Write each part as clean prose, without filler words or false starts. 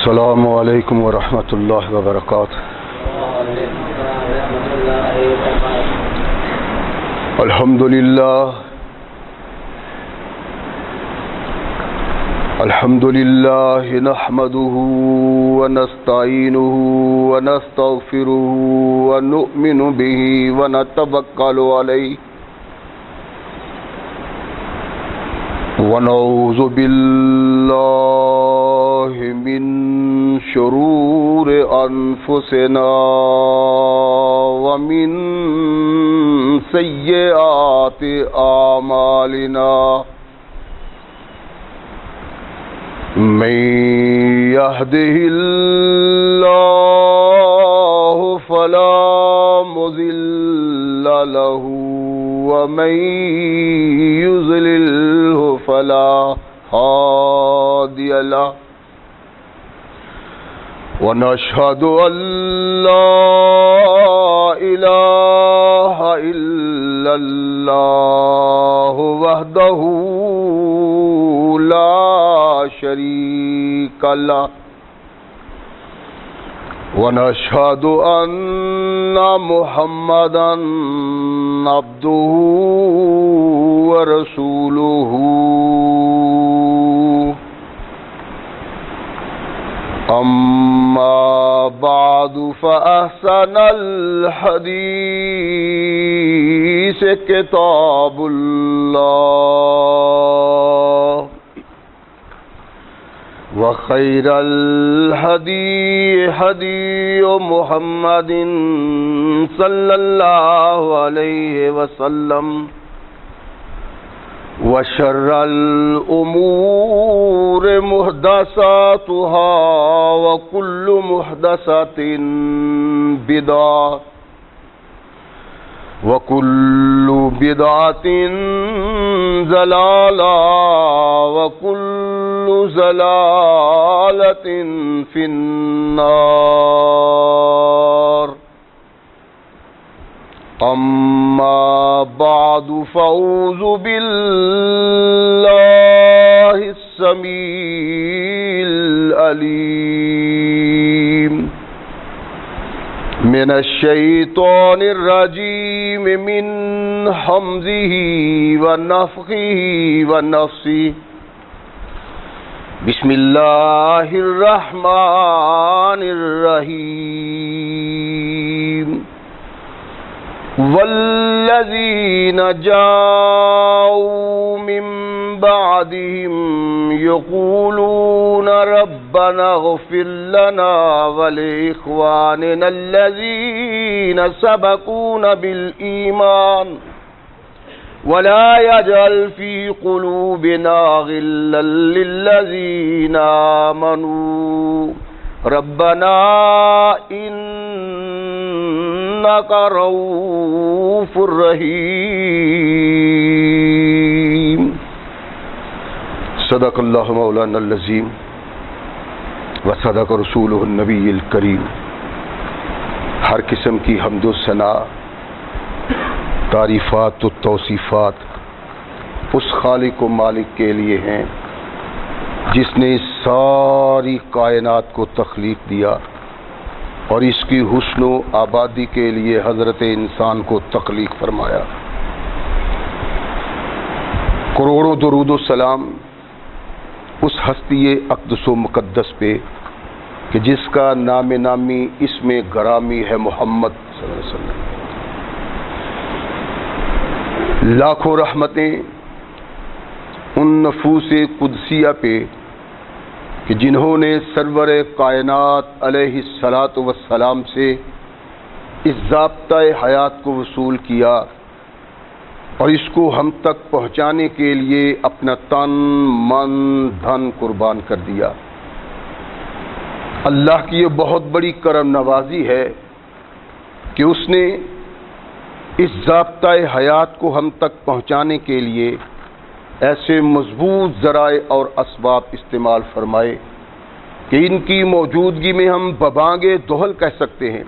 السلام علیکم ورحمۃ اللہ وبرکاتہ۔ الحمد للہ نحمده ونستعینه ونستغفره ونؤمن به ونتوکل علیہ ونعوذ باللہ من شرور انفسنا ومن سیئات اعمالنا من يهده الله فلا مضل له ومن يضلله فلا هادي له ونشهد أن لا إله إلا الله وحده لا شريك له ونشهد أن محمدا عبده ورسوله أما بعد فأحسن الحديث كتاب الله وخير الهدي هدي محمد صلى الله عليه وسلم وشر الأمور محدثاتها وكل محدثة بدعة وكل بدعة ضلالة وكل ضلالة في النار أما بعد فأعوذ بالله السميع العليم من الشيطان الرجيم من همزه ونفخه ونفثه بسم الله الرحمن الرحيم والذين جاءوا من بعدهم يقولون ربنا اغفر لنا ولإخواننا الذين سبقونا بالإيمان ولا يجعل في قلوبنا غلا للذين آمنوا ربنا إنك رؤوف رحيم۔ صدق اللہ مولانا العظیم وصدق رسولہ النبی الکریم۔ ہر قسم کی حمد و ثنا، تعریفات و توصیفات اس خالق و مالک کے لیے ہیں جس نے ساری کائنات کو تخلیق دیا اور اس کی حسن و آبادی کے لیے حضرت انسان کو تخلیق فرمایا۔ کروڑوں درود و سلام اس ہستی اقدس و مقدس پہ کہ جس کا نام نامی اس میں گرامی ہے محمد صلی اللہ علیہ وسلم۔ لاکھوں رحمتیں ان نفوس قدسیہ پہ کہ جنہوں نے سرور کائنات علیہ الصلاۃ والسلام سے اس ضابطۂ حیات کو وصول کیا اور اس کو ہم تک پہنچانے کے لیے اپنا تن من دھن قربان کر دیا۔ اللہ کی یہ بہت بڑی کرم نوازی ہے کہ اس نے اس ضابطۂ حیات کو ہم تک پہنچانے کے لیے ایسے مضبوط ذرائع اور اسباب استعمال فرمائے کہ ان کی موجودگی میں ہم ببانگ دہل کہہ سکتے ہیں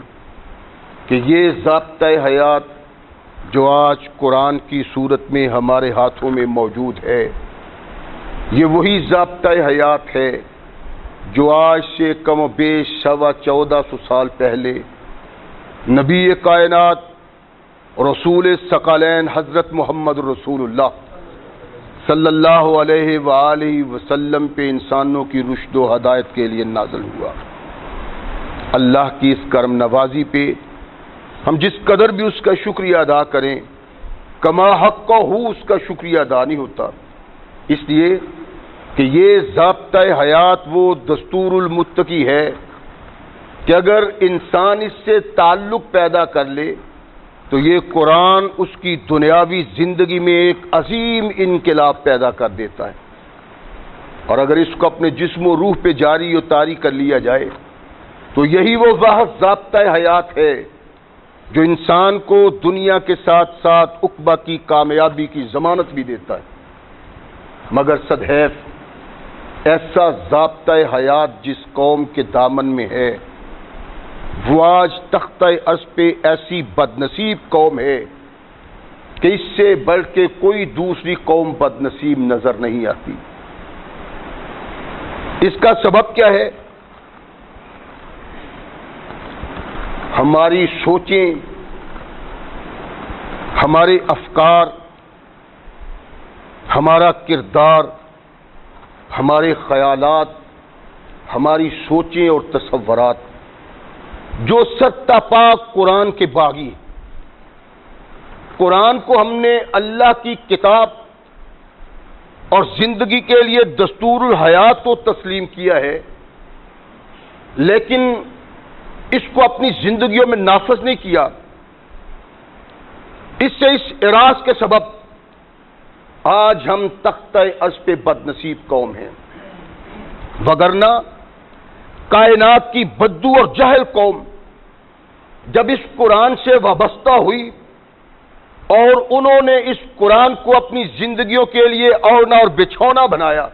کہ یہ ضابطۂ حیات جو آج قرآن کی صورت میں ہمارے ہاتھوں میں موجود ہے، یہ وہی ضابطۂ حیات ہے جو آج سے کم و بیش 1450 سال پہلے نبی کائنات رسول ثقلین حضرت محمد رسول اللہ صلی اللہ علیہ وآلہ وسلم پہ انسانوں کی رشد و ہدایت کے لیے نازل ہوا۔ اللہ کی اس کرم نوازی پہ ہم جس قدر بھی اس کا شکریہ ادا کریں کما حق ہو اس کا شکریہ ادا نہیں ہوتا، اس لیے کہ یہ ضابطۂ حیات وہ دستور المتقی ہے کہ اگر انسان اس سے تعلق پیدا کر لے تو یہ قرآن اس کی دنیاوی زندگی میں ایک عظیم انقلاب پیدا کر دیتا ہے، اور اگر اس کو اپنے جسم و روح پہ جاری و طاری کر لیا جائے تو یہی وہ واحد ضابطۂ حیات ہے جو انسان کو دنیا کے ساتھ ساتھ عقبہ کی کامیابی کی ضمانت بھی دیتا ہے۔ مگر صدحیف ایسا ضابطۂ حیات جس قوم کے دامن میں ہے وہ آج تختہ عرض پہ ایسی بدنصیب قوم ہے کہ اس سے بڑھ کے کوئی دوسری قوم بدنصیب نظر نہیں آتی۔ اس کا سبب کیا ہے؟ ہماری سوچیں، ہمارے افکار، ہمارا کردار، ہمارے خیالات، ہماری سوچیں اور تصورات جو سرتا پاک قرآن کے باغی۔ قرآن کو ہم نے اللہ کی کتاب اور زندگی کے لیے دستور الحیات کو تسلیم کیا ہے، لیکن اس کو اپنی زندگیوں میں نافذ نہیں کیا۔ اس اعراض کے سبب آج ہم تختہ عرض پہ بدنصیب قوم ہیں، وگرنہ کائنات کی بدو اور جہل قوم جب اس قرآن سے وابستہ ہوئی اور انہوں نے اس قرآن کو اپنی زندگیوں کے لیے اوڑھنا اور بچھونا بنایا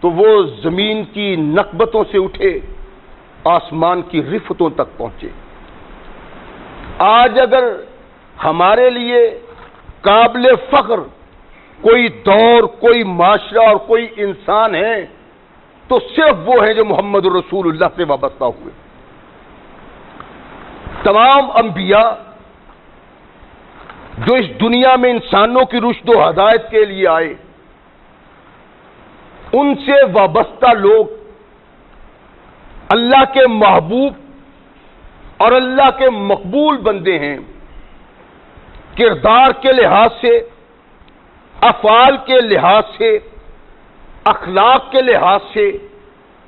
تو وہ زمین کی نکبتوں سے اٹھے آسمان کی رفتوں تک پہنچے۔ آج اگر ہمارے لیے قابل فخر کوئی دور، کوئی معاشرہ اور کوئی انسان ہے تو صرف وہ ہیں جو محمد رسول اللہ سے وابستہ ہوئے۔ تمام انبیاء جو اس دنیا میں انسانوں کی رشد و ہدایت کے لیے آئے، ان سے وابستہ لوگ اللہ کے محبوب اور اللہ کے مقبول بندے ہیں۔ کردار کے لحاظ سے، افعال کے لحاظ سے، اخلاق کے لحاظ سے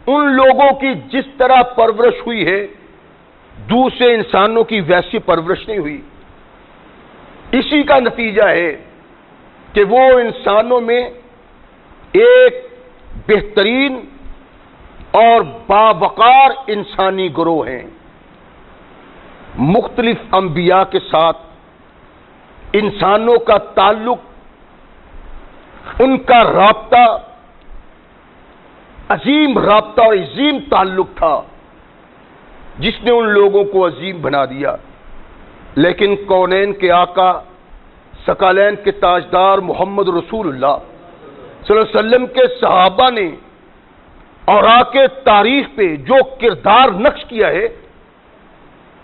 ان لوگوں کی جس طرح پرورش ہوئی ہے دوسرے انسانوں کی ویسی پرورش نہیں ہوئی۔ اسی کا نتیجہ ہے کہ وہ انسانوں میں ایک بہترین اور باوقار انسانی گروہ ہیں۔ مختلف انبیاء کے ساتھ انسانوں کا تعلق، ان کا رابطہ عظیم رابطہ اور عظیم تعلق تھا جس نے ان لوگوں کو عظیم بنا دیا۔ لیکن کونین کے آقا، ثقلین کے تاجدار محمد رسول اللہ صلی اللہ علیہ وسلم کے صحابہ نے اوراق تاریخ پہ جو کردار نقش کیا ہے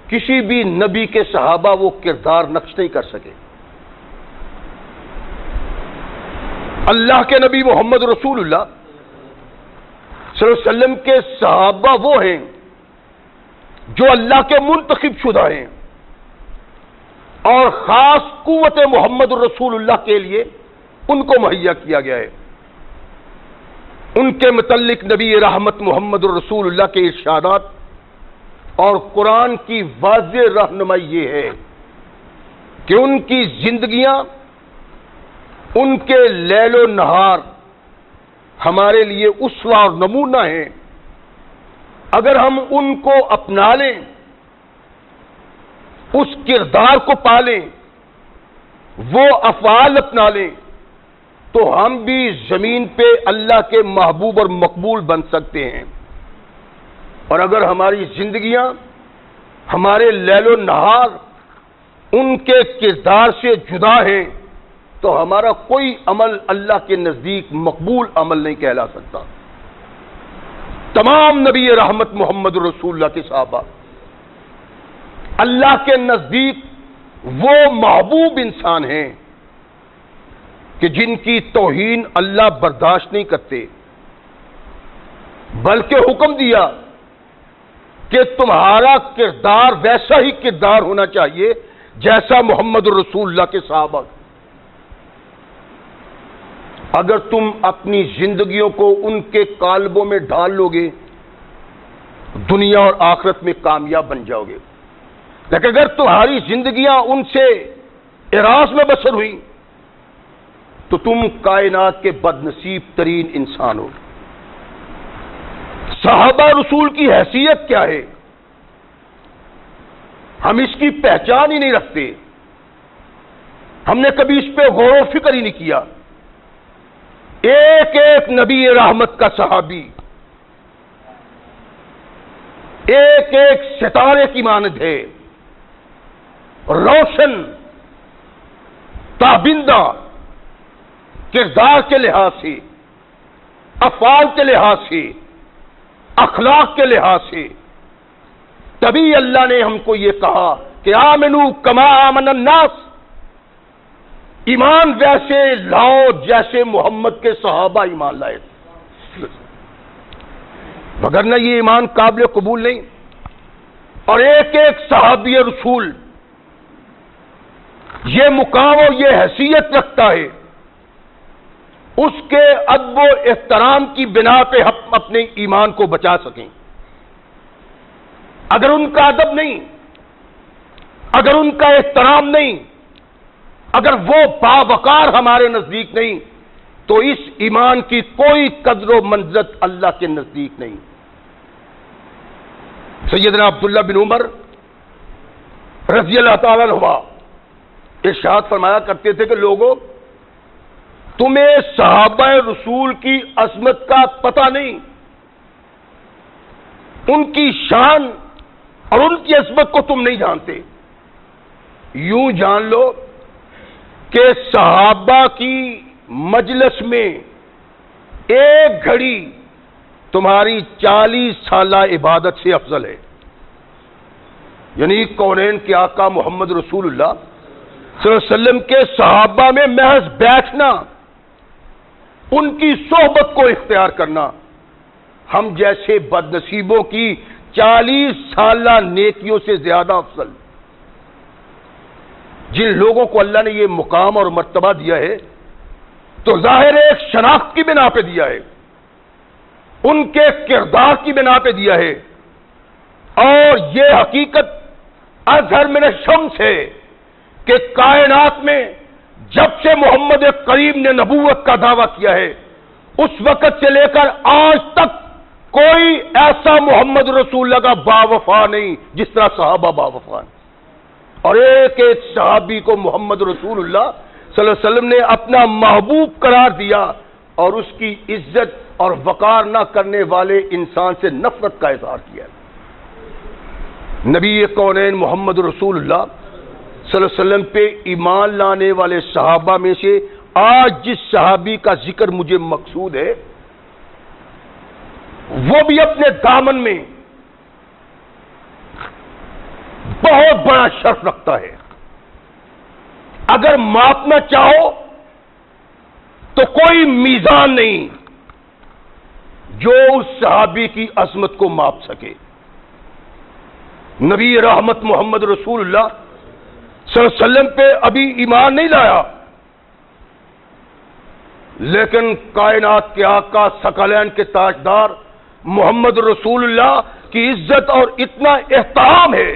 کسی بھی نبی کے صحابہ وہ کردار نقش نہیں کر سکے۔ اللہ کے نبی محمد رسول اللہ صلی اللہ علیہ وسلم کے صحابہ وہ ہیں جو اللہ کے منتخب شدہ ہیں اور خاص قوت محمد رسول اللہ کے لیے ان کو مہیا کیا گیا ہے۔ ان کے متعلق نبی رحمت محمد رسول اللہ کے ارشادات اور قرآن کی واضح رہنمائی یہ ہے کہ ان کی زندگیاں، ان کے لیل و نہار ہمارے لیے اسوہ اور نمونہ ہیں۔ اگر ہم ان کو اپنا لیں، اس کردار کو پالیں، وہ افعال اپنا لیں تو ہم بھی زمین پہ اللہ کے محبوب اور مقبول بن سکتے ہیں۔ اور اگر ہماری زندگیاں، ہمارے لیل و نہار ان کے کردار سے جدا ہیں تو ہمارا کوئی عمل اللہ کے نزدیک مقبول عمل نہیں کہلا سکتا۔ تمام نبی رحمت محمد رسول اللہ کے صحابہ اللہ کے نزدیک وہ محبوب انسان ہیں کہ جن کی توہین اللہ برداشت نہیں کرتے، بلکہ حکم دیا کہ تمہارا کردار ویسا ہی کردار ہونا چاہیے جیسا محمد رسول اللہ کے صحابہ۔ اگر تم اپنی زندگیوں کو ان کے قالبوں میں ڈال لو گے دنیا اور آخرت میں کامیاب بن جاؤ گے، لیکن اگر تمہاری زندگیاں ان سے اعراض میں بسر ہوئی تو تم کائنات کے بد نصیب ترین انسان ہو۔ صحابہ رسول کی حیثیت کیا ہے ہم اس کی پہچان ہی نہیں رکھتے، ہم نے کبھی اس پہ غور و فکر ہی نہیں کیا۔ ایک ایک نبی رحمت کا صحابی ایک ایک ستارے کی مانند ہے، روشن تابندہ کردار کے لحاظ سے، افعال کے لحاظ سے، اخلاق کے لحاظ سے۔ تبھی اللہ نے ہم کو یہ کہا کہ آمنو کما آمن الناس، ایمان ویسے لاؤ جیسے محمد کے صحابہ ایمان لائے، مگر نہ یہ ایمان قابل قبول نہیں۔ اور ایک ایک صحابی رسول یہ مقام اور یہ حیثیت رکھتا ہے، اس کے ادب و احترام کی بنا پہ ہم اپنے ایمان کو بچا سکیں۔ اگر ان کا ادب نہیں، اگر ان کا احترام نہیں، اگر وہ باوقار ہمارے نزدیک نہیں تو اس ایمان کی کوئی قدر و منزلت اللہ کے نزدیک نہیں۔ سیدنا عبداللہ بن عمر رضی اللہ تعالیٰ عنہ ارشاد فرمایا کرتے تھے کہ لوگوں، تمہیں صحابہ رسول کی عظمت کا پتہ نہیں، ان کی شان اور ان کی عظمت کو تم نہیں جانتے۔ یوں جان لو کہ صحابہ کی مجلس میں ایک گھڑی تمہاری 40 سالہ عبادت سے افضل ہے۔ یعنی کونین کے آقا محمد رسول اللہ صلی اللہ علیہ وسلم کے صحابہ میں محض بیٹھنا، ان کی صحبت کو اختیار کرنا، ہم جیسے بد نصیبوں کی 40 سالہ نیکیوں سے زیادہ افضل۔ جن لوگوں کو اللہ نے یہ مقام اور مرتبہ دیا ہے تو ظاہر ایک شناخت کی بنا پہ دیا ہے، ان کے کردار کی بنا پہ دیا ہے، اور یہ حقیقت اظہر من الشمس ہے کہ کائنات میں جب سے محمد کریم نے نبوت کا دعویٰ کیا ہے اس وقت سے لے کر آج تک کوئی ایسا محمد رسول اللہ کا باوفا نہیں جس طرح صحابہ باوفا ہیں۔ اور ایک ایک صحابی کو محمد رسول اللہ صلی اللہ علیہ وسلم نے اپنا محبوب قرار دیا اور اس کی عزت اور وقار نہ کرنے والے انسان سے نفرت کا اظہار کیا۔ نبی کونین محمد رسول اللہ صلی اللہ علیہ وسلم پہ ایمان لانے والے صحابہ میں سے آج جس صحابی کا ذکر مجھے مقصود ہے وہ بھی اپنے دامن میں بہت بڑا شرف رکھتا ہے۔ اگر ماپنا چاہو تو کوئی میزان نہیں جو اس صحابی کی عظمت کو ماپ سکے۔ نبی رحمت محمد رسول اللہ صلی اللہ علیہ وسلم پہ ابھی ایمان نہیں لایا، لیکن کائنات کے آقا ثقلین کے تاجدار محمد رسول اللہ کی عزت اور اتنا احترام ہے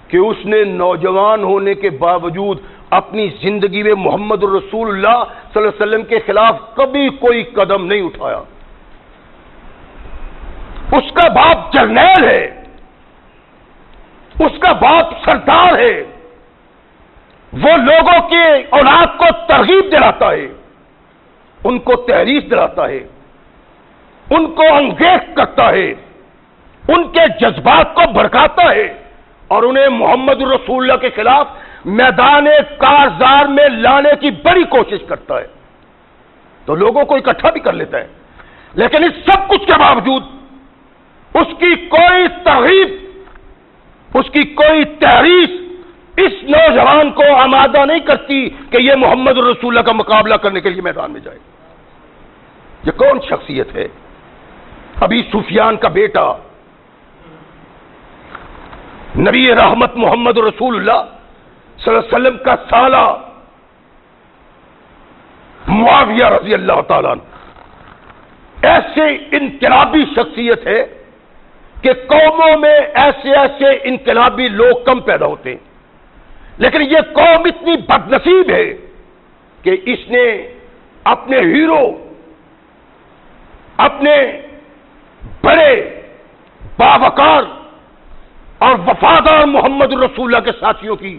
کہ اس نے نوجوان ہونے کے باوجود اپنی زندگی میں محمد رسول اللہ صلی اللہ علیہ وسلم کے خلاف کبھی کوئی قدم نہیں اٹھایا۔ اس کا باپ جرنیل ہے، اس کا باپ سردار ہے، وہ لوگوں کی اولاد کو ترغیب دلاتا ہے، ان کو تحریک دلاتا ہے، ان کو انگیز کرتا ہے، ان کے جذبات کو بھڑکاتا ہے اور انہیں محمد رسول اللہ کے خلاف میدان کارزار میں لانے کی بڑی کوشش کرتا ہے، تو لوگوں کو اکٹھا بھی کر لیتا ہے۔ لیکن اس سب کچھ کے باوجود اس کی کوئی ترغیب، اس کی کوئی تحریک اس نوجوان کو آمادہ نہیں کرتی کہ یہ محمد رسول اللہ کا مقابلہ کرنے کے لیے میدان میں جائے۔ یہ کون شخصیت ہے؟ ابی سفیان کا بیٹا، نبی رحمت محمد رسول اللہ صلی اللہ علیہ وسلم کا سالہ معاویہ رضی اللہ تعالیٰ عنہ، ایسے انقلابی شخصیت ہے کہ قوموں میں ایسے ایسے انقلابی لوگ کم پیدا ہوتے ہیں، لیکن یہ قوم اتنی بد نصیب ہے کہ اس نے اپنے ہیرو، اپنے بڑے باوقار اور وفادار محمد رسول اللہ کے ساتھیوں کی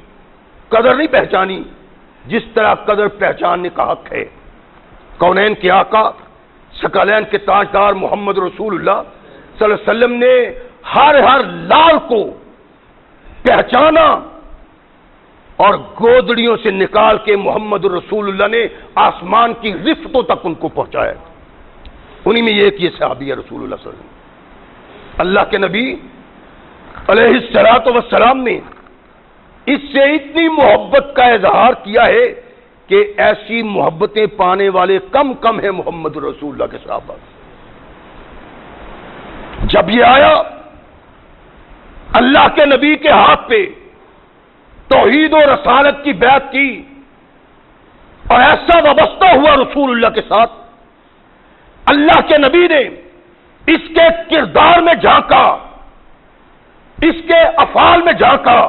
قدر نہیں پہچانی جس طرح قدر پہچاننے کا حق ہے۔ کونین کے آقا، ثقلین کے تاجدار محمد رسول اللہ صلی اللہ علیہ وسلم نے ہر لال کو پہچانا اور گودڑیوں سے نکال کے محمد رسول اللہ نے آسمان کی رفتوں تک ان کو پہنچایا۔ انہی میں ایک یہ صحابی ہے رسول اللہ صلی اللہ علیہ وسلم۔ اللہ کے نبی علیہ الصلوۃ والسلام نے اس سے اتنی محبت کا اظہار کیا ہے کہ ایسی محبتیں پانے والے کم ہیں محمد رسول اللہ کے صحابہ۔ جب یہ آیا، اللہ کے نبی کے ہاتھ پہ توحید و رسالت کی بیعت کی اور ایسا وابستہ ہوا رسول اللہ کے ساتھ، اللہ کے نبی نے اس کے کردار میں جھانکا، اس کے افعال میں جھانکا،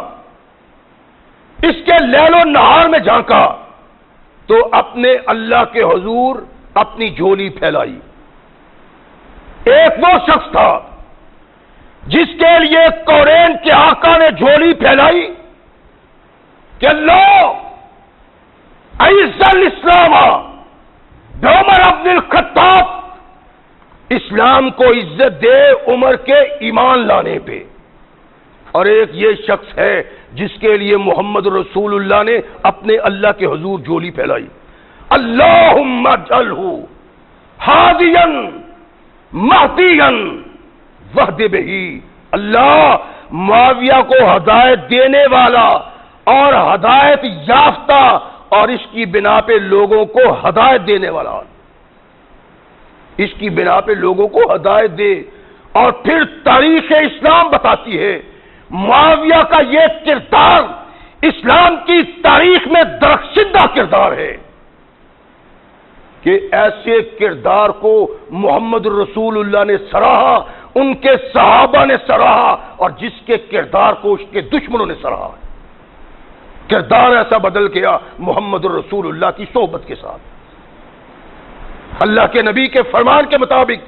اس کے لیل و نہار میں جھانکا تو اپنے اللہ کے حضور اپنی جھولی پھیلائی۔ ایک وہ شخص تھا جس کے لیے کونین کے آقا نے جھولی پھیلائی کہ اللہ اعز الاسلام بعمر بن الخطاب، اسلام کو عزت دے عمر کے ایمان لانے پہ۔ اور ایک یہ شخص ہے جس کے لیے محمد رسول اللہ نے اپنے اللہ کے حضور جھولی پھیلائی، اللہم اجعلہ ہادیا مہدیا وہد بہ، اللہ معاویہ کو ہدایت دینے والا اور ہدایت یافتہ اور اس کی بنا پہ لوگوں کو ہدایت دینے والا، اس کی بنا پہ لوگوں کو ہدایت دے۔ اور پھر تاریخ اسلام بتاتی ہے معاویہ کا یہ کردار اسلام کی تاریخ میں درخشندہ کردار ہے کہ ایسے کردار کو محمد رسول اللہ نے سراہا، ان کے صحابہ نے سراہا، اور جس کے کردار کو اس کے دشمنوں نے سراہا۔ کردار ایسا بدل گیا محمد رسول اللہ کی صحبت کے ساتھ۔ اللہ کے نبی کے فرمان کے مطابق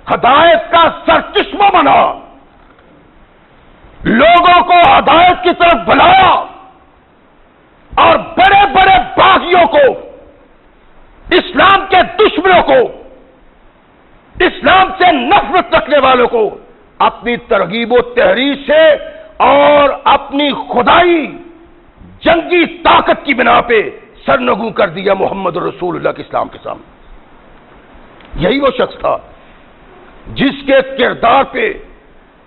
ہدایت کا سرچشمہ بنا، لوگوں کو ہدایت کی طرف بلایا، اور بڑے بڑے باغیوں کو، اسلام کے دشمنوں کو، اسلام سے نفرت رکھنے والوں کو اپنی ترغیب و تحریر سے اور اپنی خدائی جنگی طاقت کی بنا پہ سرنگوں کر دیا محمد رسول اللہ کے اسلام کے سامنے۔ یہی وہ شخص تھا جس کے کردار پہ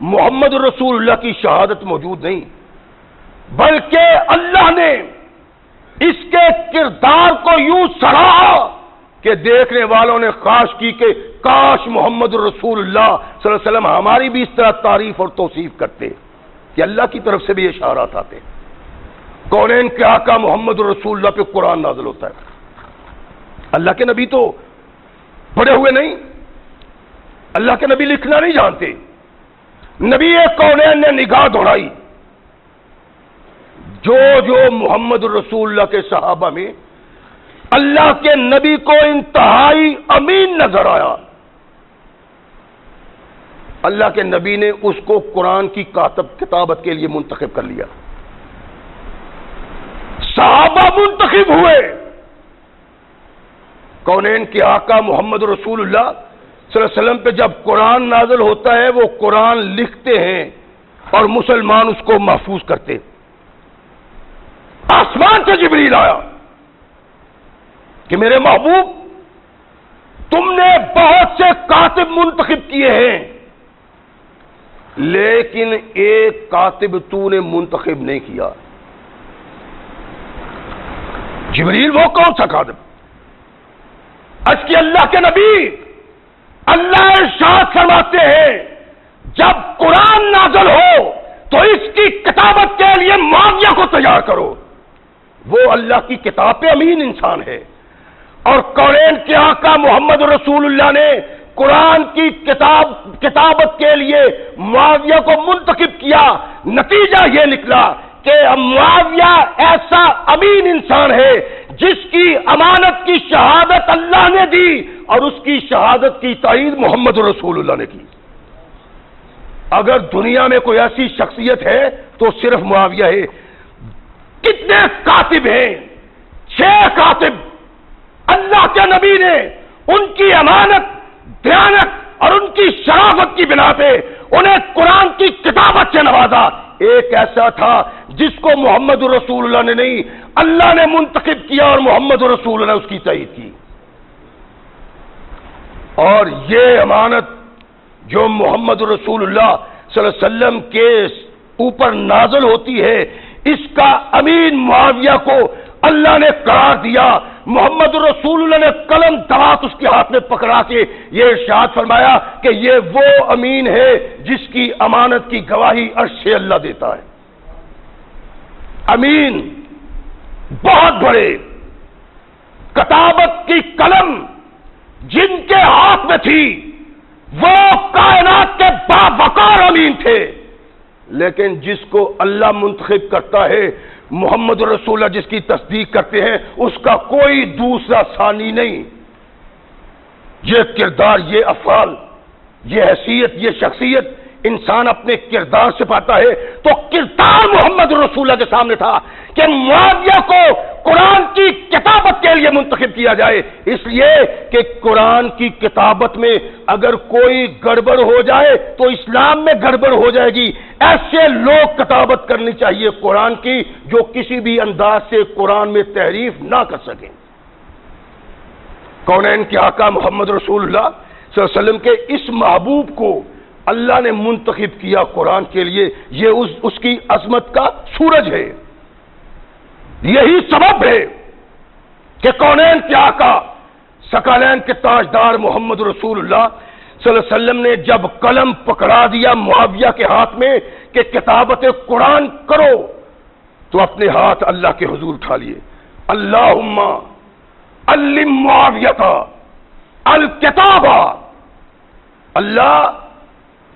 محمد رسول اللہ کی شہادت موجود نہیں، بلکہ اللہ نے اس کے کردار کو یوں سراہا کہ دیکھنے والوں نے خواہش کی کہ کاش محمد رسول اللہ صلی اللہ علیہ وسلم ہماری بھی اس طرح تعریف اور توصیف کرتے کہ اللہ کی طرف سے بھی اشارات آتے۔ کونین کے آقا محمد رسول اللہ پہ قرآن نازل ہوتا ہے۔ اللہ کے نبی تو پڑھے ہوئے نہیں، اللہ کے نبی لکھنا نہیں جانتے۔ نبی کونین نے نگاہ دوڑائی، جو محمد رسول اللہ کے صحابہ میں اللہ کے نبی کو انتہائی امین نظر آیا، اللہ کے نبی نے اس کو قرآن کی کتابت کے لیے منتخب کر لیا۔ صحابہ منتخب ہوئے، کونین کے آقا محمد رسول اللہ صلی اللہ علیہ وسلم پہ جب قرآن نازل ہوتا ہے وہ قرآن لکھتے ہیں اور مسلمان اس کو محفوظ کرتے۔ آسمان سے جبریل آیا کہ میرے محبوب تم نے بہت سے کاتب منتخب کیے ہیں، لیکن ایک کاتب تو نے منتخب نہیں کیا۔ جبریل وہ کون سا کاتب؟ اس کی اللہ کے نبی اللہ ارشاد فرماتے ہیں جب قرآن نازل ہو تو اس کی کتابت کے لیے معاویہ کو تیار کرو۔ وہ اللہ کی کتاب پہ امین انسان ہے، اور کونین کے آقا محمد رسول اللہ نے قرآن کی کتابت کے لیے معاویہ کو منتخب کیا۔ نتیجہ یہ نکلا کہ معاویہ ایسا امین انسان ہے جس کی امانت کی شہادت اللہ نے دی، اور اس کی شہادت کی تائید محمد رسول اللہ نے کی۔ اگر دنیا میں کوئی ایسی شخصیت ہے تو صرف معاویہ ہے۔ کتنے کاتب ہیں؟ 6 کاتب اللہ کے نبی نے ان کی امانت، دیانت اور ان کی شرافت کی بنا پہ انہیں قرآن کی کتابت سے نوازا۔ ایک ایسا تھا جس کو محمد رسول اللہ نے نہیں، اللہ نے منتخب کیا، اور محمد رسول اللہ نے اس کی تائید کی۔ اور یہ امانت جو محمد رسول اللہ صلی اللہ علیہ وسلم کے اوپر نازل ہوتی ہے، اس کا امین معاویہ کو اللہ نے قرار دیا۔ محمد رسول اللہ نے قلم دوات اس کے ہاتھ میں پکڑا کے یہ ارشاد فرمایا کہ یہ وہ امین ہے جس کی امانت کی گواہی عرش سے اللہ دیتا ہے۔ امین بہت بڑے، کتابت کی قلم جن کے ہاتھ میں تھی وہ کائنات کے باوقار امین تھے، لیکن جس کو اللہ منتخب کرتا ہے، محمد رسول اللہ جس کی تصدیق کرتے ہیں، اس کا کوئی دوسرا ثانی نہیں۔ یہ کردار، یہ افعال، یہ حیثیت، یہ شخصیت انسان اپنے کردار سے پاتا ہے۔ تو کردار محمد رسول اللہ کے سامنے تھا کہ معاویہ کو قرآن کی کتابت کے لیے منتخب کیا جائے، اس لیے کہ قرآن کی کتابت میں اگر کوئی گڑبڑ ہو جائے تو اسلام میں گڑبڑ ہو جائے گی۔ ایسے لوگ کتابت کرنی چاہیے قرآن کی جو کسی بھی انداز سے قرآن میں تحریف نہ کر سکیں۔ کونین کے آقا محمد رسول اللہ صلی اللہ علیہ وسلم کے اس محبوب کو اللہ نے منتخب کیا قرآن کے لیے، یہ اس کی عظمت کا سورج ہے۔ یہی سبب ہے کہ کونین کے آقا ثقلین کے تاجدار محمد رسول اللہ صلی اللہ علیہ وسلم نے جب قلم پکڑا دیا معاویہ کے ہاتھ میں کہ کتابت قرآن کرو، تو اپنے ہاتھ اللہ کے حضور اٹھا لیے۔ اللہم علم معاویہ الکتابہ، اللہ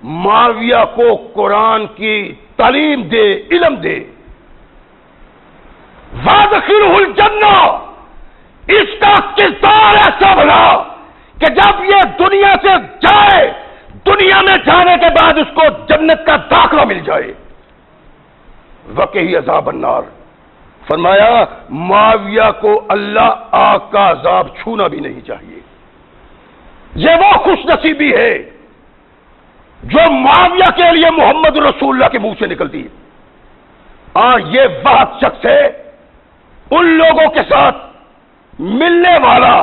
معاویہ کو قرآن کی تعلیم دے، علم دے۔ وادخلہ الجنہ، اس کا کردار ایسا بنا کہ جب یہ دنیا سے جائے، دنیا میں جانے کے بعد اس کو جنت کا داخلہ مل جائے۔ وقی عذاب النار، فرمایا معاویہ کو اللہ آگ کا عذاب چھونا بھی نہیں چاہیے۔ یہ وہ خوش نصیبی ہے جو معاویہ کے لیے محمد رسول اللہ کے منہ سے نکلتی ہے۔ یہ واحد شخص ہے ان لوگوں کے ساتھ ملنے والا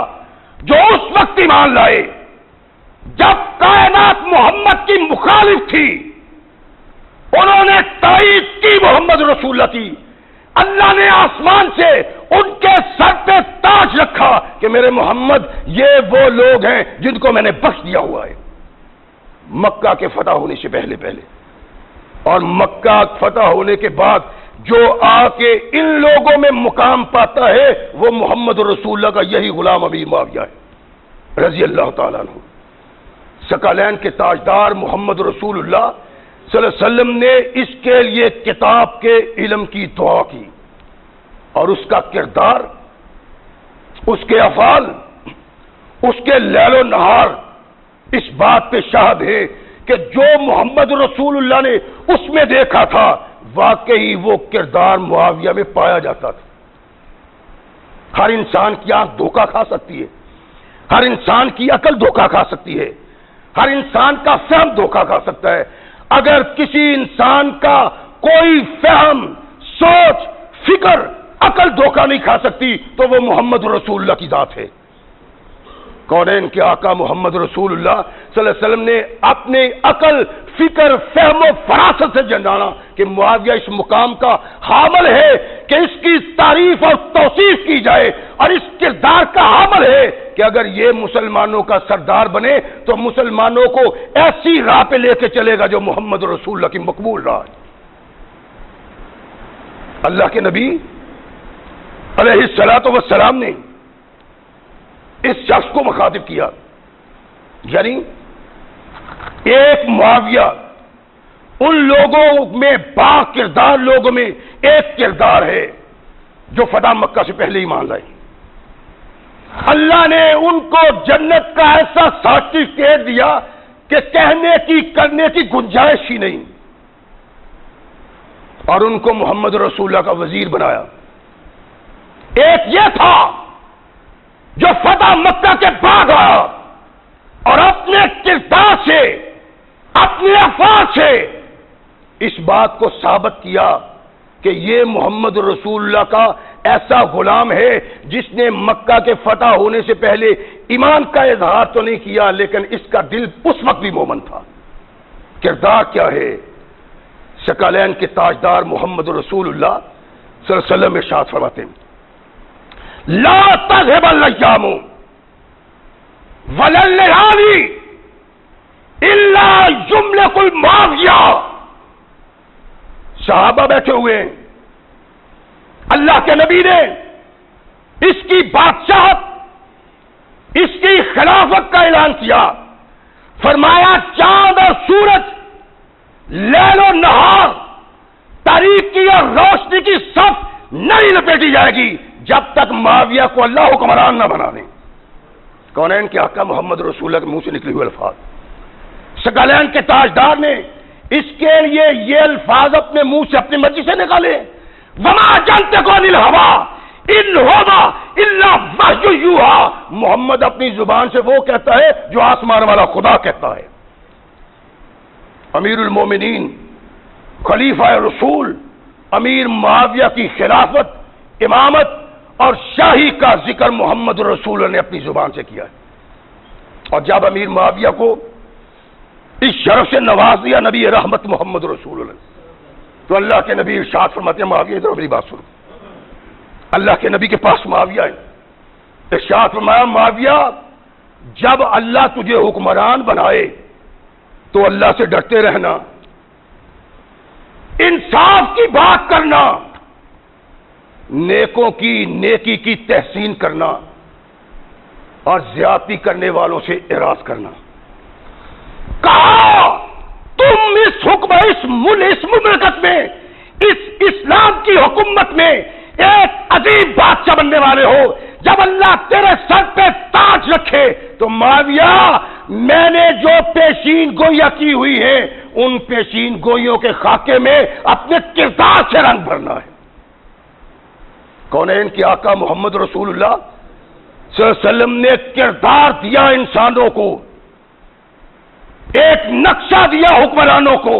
جو اس وقت ایمان لائے جب کائنات محمد کی مخالف تھی، انہوں نے تائید کی محمد رسول اللہ کی۔ اللہ نے آسمان سے ان کے سر پہ تاج رکھا کہ میرے محمد یہ وہ لوگ ہیں جن کو میں نے بخش دیا ہوا ہے، مکہ کے فتح ہونے سے پہلے اور مکہ فتح ہونے کے بعد جو آ کے ان لوگوں میں مقام پاتا ہے وہ محمد رسول اللہ کا یہی غلام امیر معاویہ ہے رضی اللہ تعالیٰ عنہ۔ ثقلین کے تاجدار محمد رسول اللہ صلی اللہ علیہ وسلم نے اس کے لیے کتاب کے علم کی دعا کی، اور اس کا کردار، اس کے افعال، اس کے لیل و نہار اس بات پہ شاہد ہے کہ جو محمد رسول اللہ نے اس میں دیکھا تھا واقعی وہ کردار معاویہ میں پایا جاتا تھا۔ ہر انسان کی آنکھ دھوکہ کھا سکتی ہے، ہر انسان کی عقل دھوکہ کھا سکتی ہے، ہر انسان کا فہم دھوکہ کھا سکتا ہے۔ اگر کسی انسان کا کوئی فہم، سوچ، فکر، عقل دھوکہ نہیں کھا سکتی تو وہ محمد رسول اللہ کی ذات ہے۔ کونین کے آقا محمد رسول اللہ صلی اللہ علیہ وسلم نے اپنے عقل، فکر، فہم و فراست سے جانا کہ معاویہ اس مقام کا حامل ہے کہ اس کی تعریف اور توصیف کی جائے، اور اس کردار کا حامل ہے کہ اگر یہ مسلمانوں کا سردار بنے تو مسلمانوں کو ایسی راہ پہ لے کے چلے گا جو محمد رسول اللہ کی مقبول راہ ہے۔ اللہ کے نبی علیہ الصلوۃ والسلام نے اس شخص کو مخاطب کیا، یعنی ایک معاویہ ان لوگوں میں با کردار لوگوں میں ایک کردار ہے جو فتح مکہ سے پہلے ایمان لائے۔ اللہ نے ان کو جنت کا ایسا سرٹیفکیٹ دیا کہ کہنے کی کرنے کی گنجائش ہی نہیں، اور ان کو محمد رسول اللہ کا وزیر بنایا۔ ایک یہ تھا جو فتح مکہ کے بعد آیا اور اپنے کردار سے، اپنے افعال سے اس بات کو ثابت کیا کہ یہ محمد رسول اللہ کا ایسا غلام ہے جس نے مکہ کے فتح ہونے سے پہلے ایمان کا اظہار تو نہیں کیا، لیکن اس کا دل اس وقت بھی مومن تھا۔ کردار کیا ہے؟ ثقلین کے تاجدار محمد رسول اللہ صلی اللہ علیہ وسلم ارشاد فرماتے ہیں، لا تذهب الايام ولا الليالي الا يملك المعاویہ۔ صحابہ بیٹھے ہوئے ہیں، اللہ کے نبی نے اس کی بادشاہت، اس کی خلافت کا اعلان کیا، فرمایا چاند اور سورج، لیل و نہار، تاریکی اور روشنی کی صف نہیں لپیٹی جائے گی جب تک معاویہ کو اللہ حکمران نہ بنا دیں۔ کونین کے آقا محمد رسول اللہ کے منہ سے نکلے ہوئے الفاظ، ثقلین کے تاجدار نے اس کے لیے یہ الفاظ اپنے منہ سے اپنی مرضی سے نکالے، وما ينطق عن الهوى ان هو الا وحی یوحی۔ محمد اپنی زبان سے وہ کہتا ہے جو آسمان والا خدا کہتا ہے۔ امیر المومنین، خلیفہ رسول، امیر معاویہ کی خلافت، امامت اور شاہی کا ذکر محمد رسول اللہ نے اپنی زبان سے کیا ہے، اور جب امیر معاویہ کو اس شرف سے نواز دیا نبی رحمت محمد رسول اللہ، تو اللہ کے نبی ارشاد فرماتے ہیں، معاویہ ادھر میری بات سنو۔ اللہ کے نبی کے پاس معاویہ ہے، ارشاد فرمایا، معاویہ جب اللہ تجھے حکمران بنائے تو اللہ سے ڈرتے رہنا، انصاف کی بات کرنا، نیکوں کی نیکی کی تحسین کرنا، اور زیادتی کرنے والوں سے اعراض کرنا۔ کہا تم اس مملکت میں، اس اسلام کی حکومت میں ایک عظیم بادشاہ بننے والے ہو، جب اللہ تیرے سر پہ تاج رکھے تو معاویہ میں نے جو پیشین گوئیاں کی ہوئی ہے ان پیشین گوئیوں کے خاکے میں اپنے کردار سے رنگ بھرنا ہے۔ کونین کے آقا محمد رسول اللہ صلی اللہ علیہ وسلم نے کردار دیا انسانوں کو، ایک نقشہ دیا حکمرانوں کو،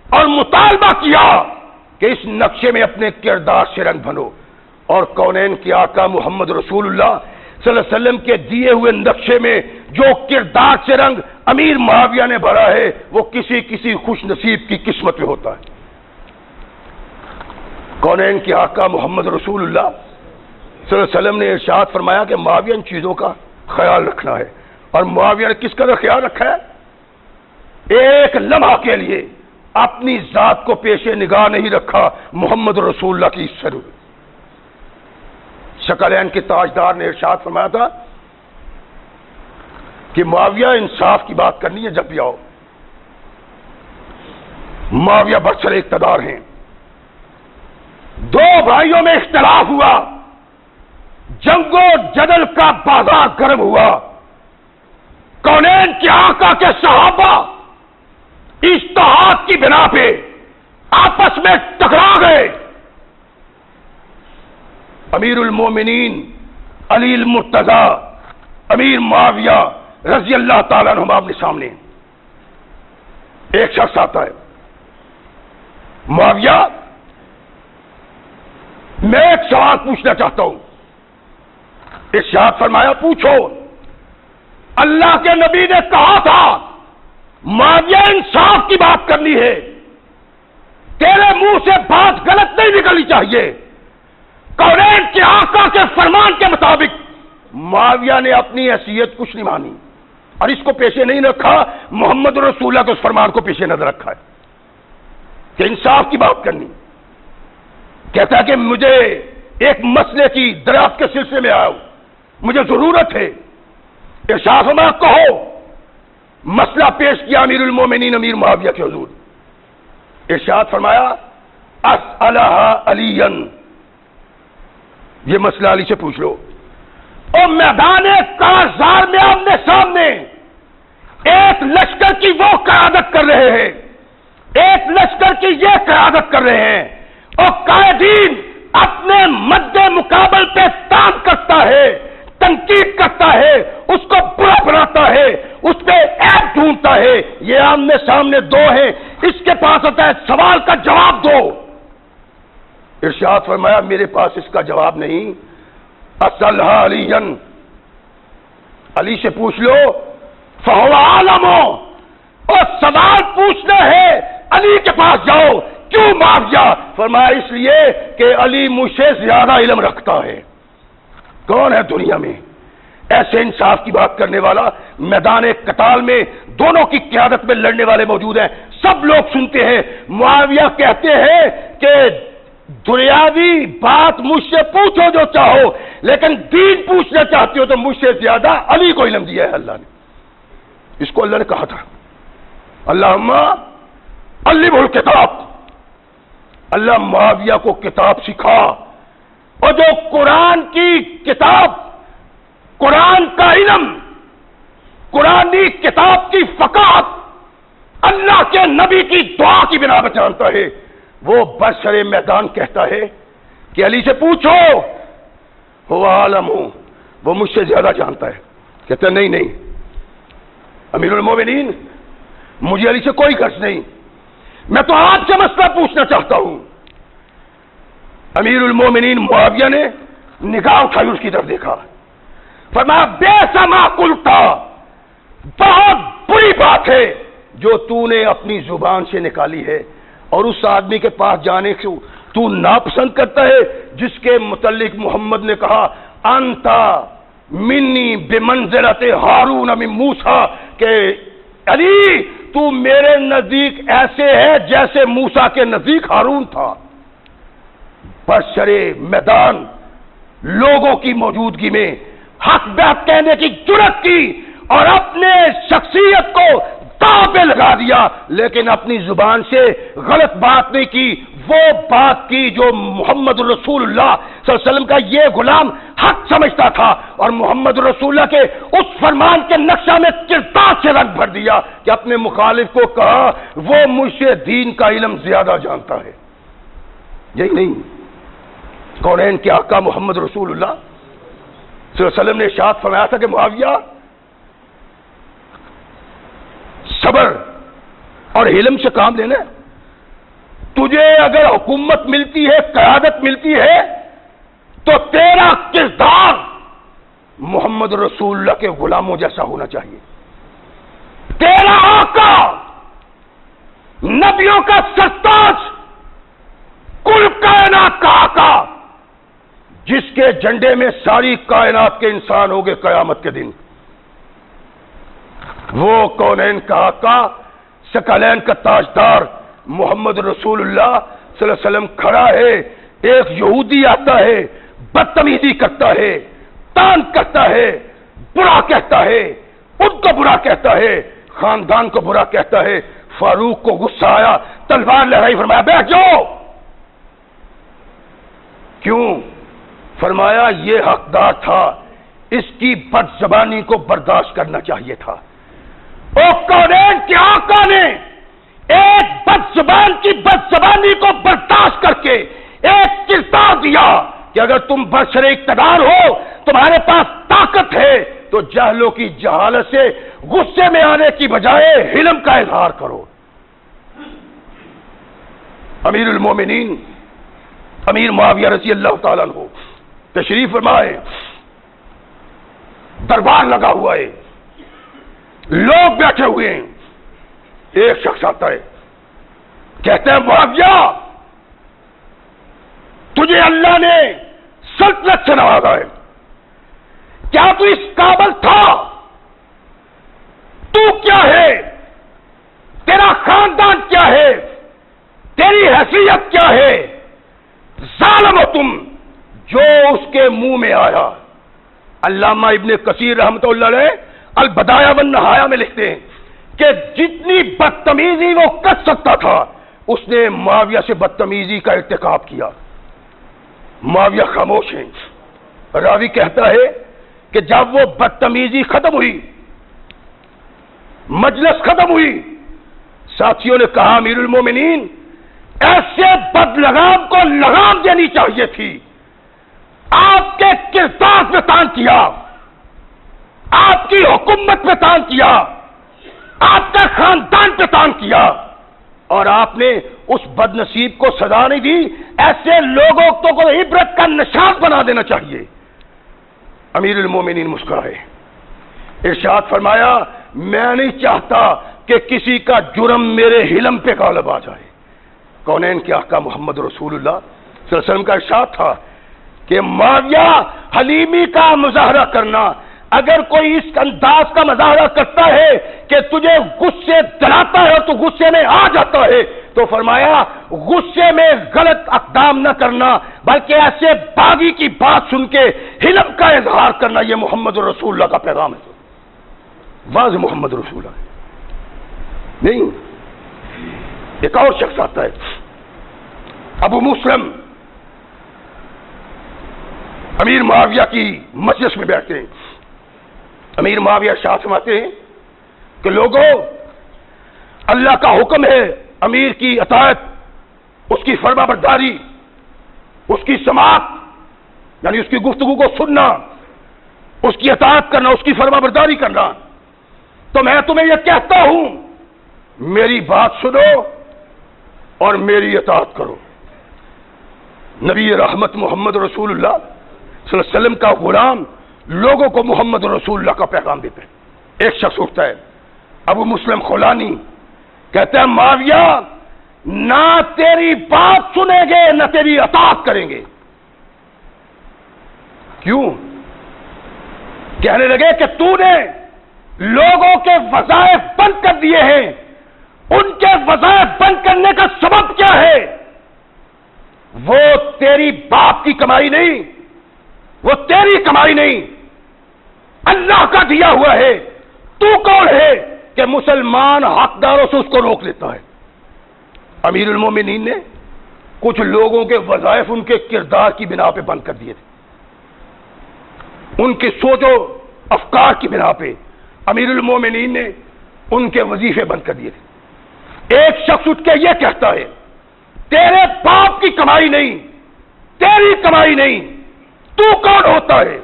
اور مطالبہ کیا کہ اس نقشے میں اپنے کردار سے رنگ بھرو، اور کونین کے آقا محمد رسول اللہ صلی اللہ علیہ وسلم کے دیے ہوئے نقشے میں جو کردار سے رنگ امیر معاویہ نے بھرا ہے وہ کسی خوش نصیب کی قسمت میں ہوتا ہے۔ کونین کے آقا محمد رسول اللہ صلی اللہ علیہ وسلم نے ارشاد فرمایا کہ معاویہ ان چیزوں کا خیال رکھنا ہے، اور معاویہ نے کس کا خیال رکھا ہے؟ ایک لمحہ کے لیے اپنی ذات کو پیش نگاہ نہیں رکھا محمد رسول اللہ کی سرور۔ ثقلین کے تاجدار نے ارشاد فرمایا تھا کہ معاویہ انصاف کی بات کرنی ہے جب بھی آؤ۔ معاویہ برسر اقتدار ہیں، دو بھائیوں میں اختلاف ہوا، جنگ و جدل کا بازار گرم ہوا، کونین کے آقا کے صحابہ اجتہاد کی بنا پہ آپس میں ٹکرا گئے۔ امیر المومنین علی المرتضی امیر معاویہ رضی اللہ تعالیٰ عنہ اپنے سامنے ایک شخص آتا ہے، معاویہ میں ایک سوال پوچھنا چاہتا ہوں۔ ارشاد فرمایا پوچھو۔ اللہ کے نبی نے کہا تھا معاویہ انصاف کی بات کرنی ہے، تیرے منہ سے بات غلط نہیں نکلنی چاہیے۔ کونین کے آقا کے فرمان کے مطابق معاویہ نے اپنی حیثیت کچھ نہیں مانی اور اس کو پیش نہیں رکھا، محمد رسول اللہ کے اس فرمان کو پیش نظر رکھا ہے کہ انصاف کی بات کرنی۔ کہتا ہے کہ مجھے ایک مسئلے کی دریافت کے سلسلے میں آیا ہوں، مجھے ضرورت ہے۔ ارشاد فرمایا کہو۔ مسئلہ پیش کیا امیر المومنین امیر معاویہ کے حضور۔ ارشاد فرمایا اسألہا علیٰ، یہ مسئلہ علی سے پوچھ لو۔ اور میدان کارزار میں آمنے سامنے ایک لشکر کی وہ قیادت کر رہے ہیں، ایک لشکر کی یہ قیادت کر رہے ہیں، اور قائدین اپنے مد مقابل پہ تان کرتا ہے، تنقید کرتا ہے، اس کو برا بناتا ہے، اس پہ عیب ڈھونڈتا ہے۔ یہ آمنے سامنے دو ہیں، اس کے پاس ہوتا ہے سوال کا جواب دو۔ ارشاد فرمایا میرے پاس اس کا جواب نہیں، اسألہا علیٰ، علی سے پوچھ لو، فہو عالم، اور سوال پوچھنا ہے علی کے پاس جاؤ۔ کیوں معاویہ؟ فرمایا اس لیے کہ علی مجھ سے زیادہ علم رکھتا ہے۔ کون ہے دنیا میں ایسے انصاف کی بات کرنے والا؟ میدان قتال میں دونوں کی قیادت میں لڑنے والے موجود ہیں، سب لوگ سنتے ہیں۔ معاویہ کہتے ہیں کہ دنیاوی بات مجھ سے پوچھو جو چاہو، لیکن دین پوچھنا چاہتے ہو تو مجھ سے زیادہ علی کو علم دیا ہے اللہ نے۔ اس کو اللہ نے کہا تھا اللہم علمہ الکتاب، اللہ معاویہ کو کتاب سکھا، اور جو قرآن کی کتاب، قرآن کا علم، قرآنی کتاب کی فقاہت اللہ کے نبی کی دعا کی بنا پر جانتا ہے، وہ برسر میدان کہتا ہے کہ علی سے پوچھو، ہوا عالم ہوں، وہ مجھ سے زیادہ جانتا ہے۔ کہتا ہے نہیں امیر المومنین، مجھے علی سے کوئی غرض نہیں، میں تو آپ سے مسئلہ پوچھنا چاہتا ہوں۔ امیر المومنین معاویہ نے نگاہ اٹھائی، اس کی طرف دیکھا، فرمایا بیس ما قلتا، بہت بری بات ہے جو تو نے اپنی زبان سے نکالی ہے، اور اس آدمی کے پاس جانے کو تو ناپسند کرتا ہے جس کے متعلق محمد نے کہا انتا منی بمنزلت ہارون من موسیٰ، کہ علی تو میرے نزدیک ایسے ہے جیسے موسیٰ کے نزدیک ہارون تھا۔ برسرے میدان لوگوں کی موجودگی میں حق بات کہنے کی جرأت کی اور اپنے شخصیت کو داؤ پہ لگا دیا، لیکن اپنی زبان سے غلط بات نہیں کی، وہ بات کی جو محمد رسول اللہ صلی اللہ علیہ وسلم کا یہ غلام حق سمجھتا تھا، اور محمد رسول اللہ کے اس فرمان کے نقشہ میں کردار سے رنگ بھر دیا کہ اپنے مخالف کو کہا وہ مجھ سے دین کا علم زیادہ جانتا ہے۔ یہی نہیں، کونین کے آقا محمد رسول اللہ صلی اللہ علیہ وسلم نے ارشاد فرمایا تھا کہ معاویہ صبر اور علم سے کام لینا ہے، تجھے اگر حکومت ملتی ہے، قیادت ملتی ہے، تو تیرا کردار محمد رسول اللہ کے غلاموں جیسا ہونا چاہیے۔ تیرا آقا نبیوں کا سرتاج، کل کائنات کا آقا، جس کے جھنڈے میں ساری کائنات کے انسان ہو گئے قیامت کے دن، وہ کونین کا آقا، ثقلین کا تاجدار محمد رسول اللہ صلی اللہ علیہ وسلم کھڑا ہے۔ ایک یہودی آتا ہے، بدتمیزی کرتا ہے، تان کرتا ہے، برا کہتا ہے، ان کو برا کہتا ہے، خاندان کو برا کہتا ہے۔ فاروق کو غصہ آیا، تلوار لہرائی، فرمایا بیٹھ جاؤ۔ کیوں؟ فرمایا یہ حقدار تھا، اس کی بد زبانی کو برداشت کرنا چاہیے تھا۔ اور کونین کے آقا نے ایک بد زبان کی بد زبانی کو برداشت کر کے ایک کردار دیا کہ اگر تم برسر اقتدار ہو، تمہارے پاس طاقت ہے، تو جاہلوں کی جہالت سے غصے میں آنے کی بجائے حلم کا اظہار کرو۔ امیر المومنین امیر معاویہ رضی اللہ تعالیٰ عنہ تشریف فرمائے، دربار لگا ہوا ہے، لوگ بیٹھے ہوئے ہیں. ایک شخص آتا ہے, کہتے ہیں معاویہ تجھے اللہ نے سلطنت سے نوازا ہے, کیا تو اس قابل تھا؟ تو کیا ہے؟ تیرا خاندان کیا ہے؟ تیری حیثیت کیا ہے؟ ظالم ہو تم. جو اس کے منہ میں آیا. علامہ ابن کثیر رحمۃ اللہ علیہ البدایہ والنہایہ میں لکھتے ہیں کہ جتنی بدتمیزی وہ کر سکتا تھا اس نے معاویہ سے بدتمیزی کا ارتکاب کیا. معاویہ خاموش ہیں. راوی کہتا ہے کہ جب وہ بدتمیزی ختم ہوئی, مجلس ختم ہوئی, ساتھیوں نے کہا امیر المومنین ایسے بد لگام کو لگام دینی چاہیے تھی. آپ کے کردار پہ تان کیا, آپ کی حکومت پہ تان کیا, آپ کا خاندان پہ تان کیا, اور آپ نے اس بد نصیب کو سزا نہیں دی. ایسے لوگوں کو عبرت کا نشان بنا دینا چاہیے. امیر المومنین مسکرائے, ارشاد فرمایا میں نہیں چاہتا کہ کسی کا جرم میرے حلم پہ غالب آ جائے. کونین کے آقا محمد رسول اللہ صلی اللہ علیہ وسلم کا ارشاد تھا کہ معاویہ حلیمی کا مظاہرہ کرنا, اگر کوئی اس انداز کا مظاہرہ کرتا ہے کہ تجھے غصے دلاتا ہے اور تو غصے میں آ جاتا ہے, تو فرمایا غصے میں غلط اقدام نہ کرنا بلکہ ایسے باغی کی بات سن کے حلم کا اظہار کرنا. یہ محمد رسول اللہ کا پیغام ہے. واضح محمد رسول اللہ نہیں. ایک اور شخص آتا ہے, ابو مسلم, امیر معاویہ کی مجلس میں بیٹھتے ہیں. امیر معاویہ شاہ فرماتے ہیں کہ لوگوں اللہ کا حکم ہے امیر کی اطاعت, اس کی فرما برداری, اس کی سماعت یعنی اس کی گفتگو کو سننا, اس کی اطاعت کرنا, اس کی فرما برداری کرنا. تو میں تمہیں یہ کہتا ہوں میری بات سنو اور میری اطاعت کرو. نبی رحمت محمد رسول اللہ صلی اللہ علیہ وسلم کا غلام لوگوں کو محمد رسول اللہ کا پیغام دیتے ہیں. ایک شخص اٹھتا ہے, ابو مسلم خولانی, کہتے ہیں معاویہ نہ تیری بات سنیں گے نہ تیری اطاعت کریں گے. کیوں؟ کہنے لگے کہ تو نے لوگوں کے وظائف بند کر دیے ہیں. ان کے وظائف بند کرنے کا سبب کیا ہے؟ وہ تیری باپ کی کمائی نہیں, وہ تیری کمائی نہیں, اللہ کا دیا ہوا ہے. تو کون ہے کہ مسلمان حقداروں سے اس کو روک لیتا ہے؟ امیر المومنین نے کچھ لوگوں کے وظائف ان کے کردار کی بنا پہ بند کر دیے تھے, ان کے سوچ و افکار کی بنا پہ امیر المومنین نے ان کے وظیفے بند کر دیے تھے. ایک شخص اٹھ کے یہ کہتا ہے تیرے باپ کی کمائی نہیں, تیری کمائی نہیں, تو کون ہوتا ہے؟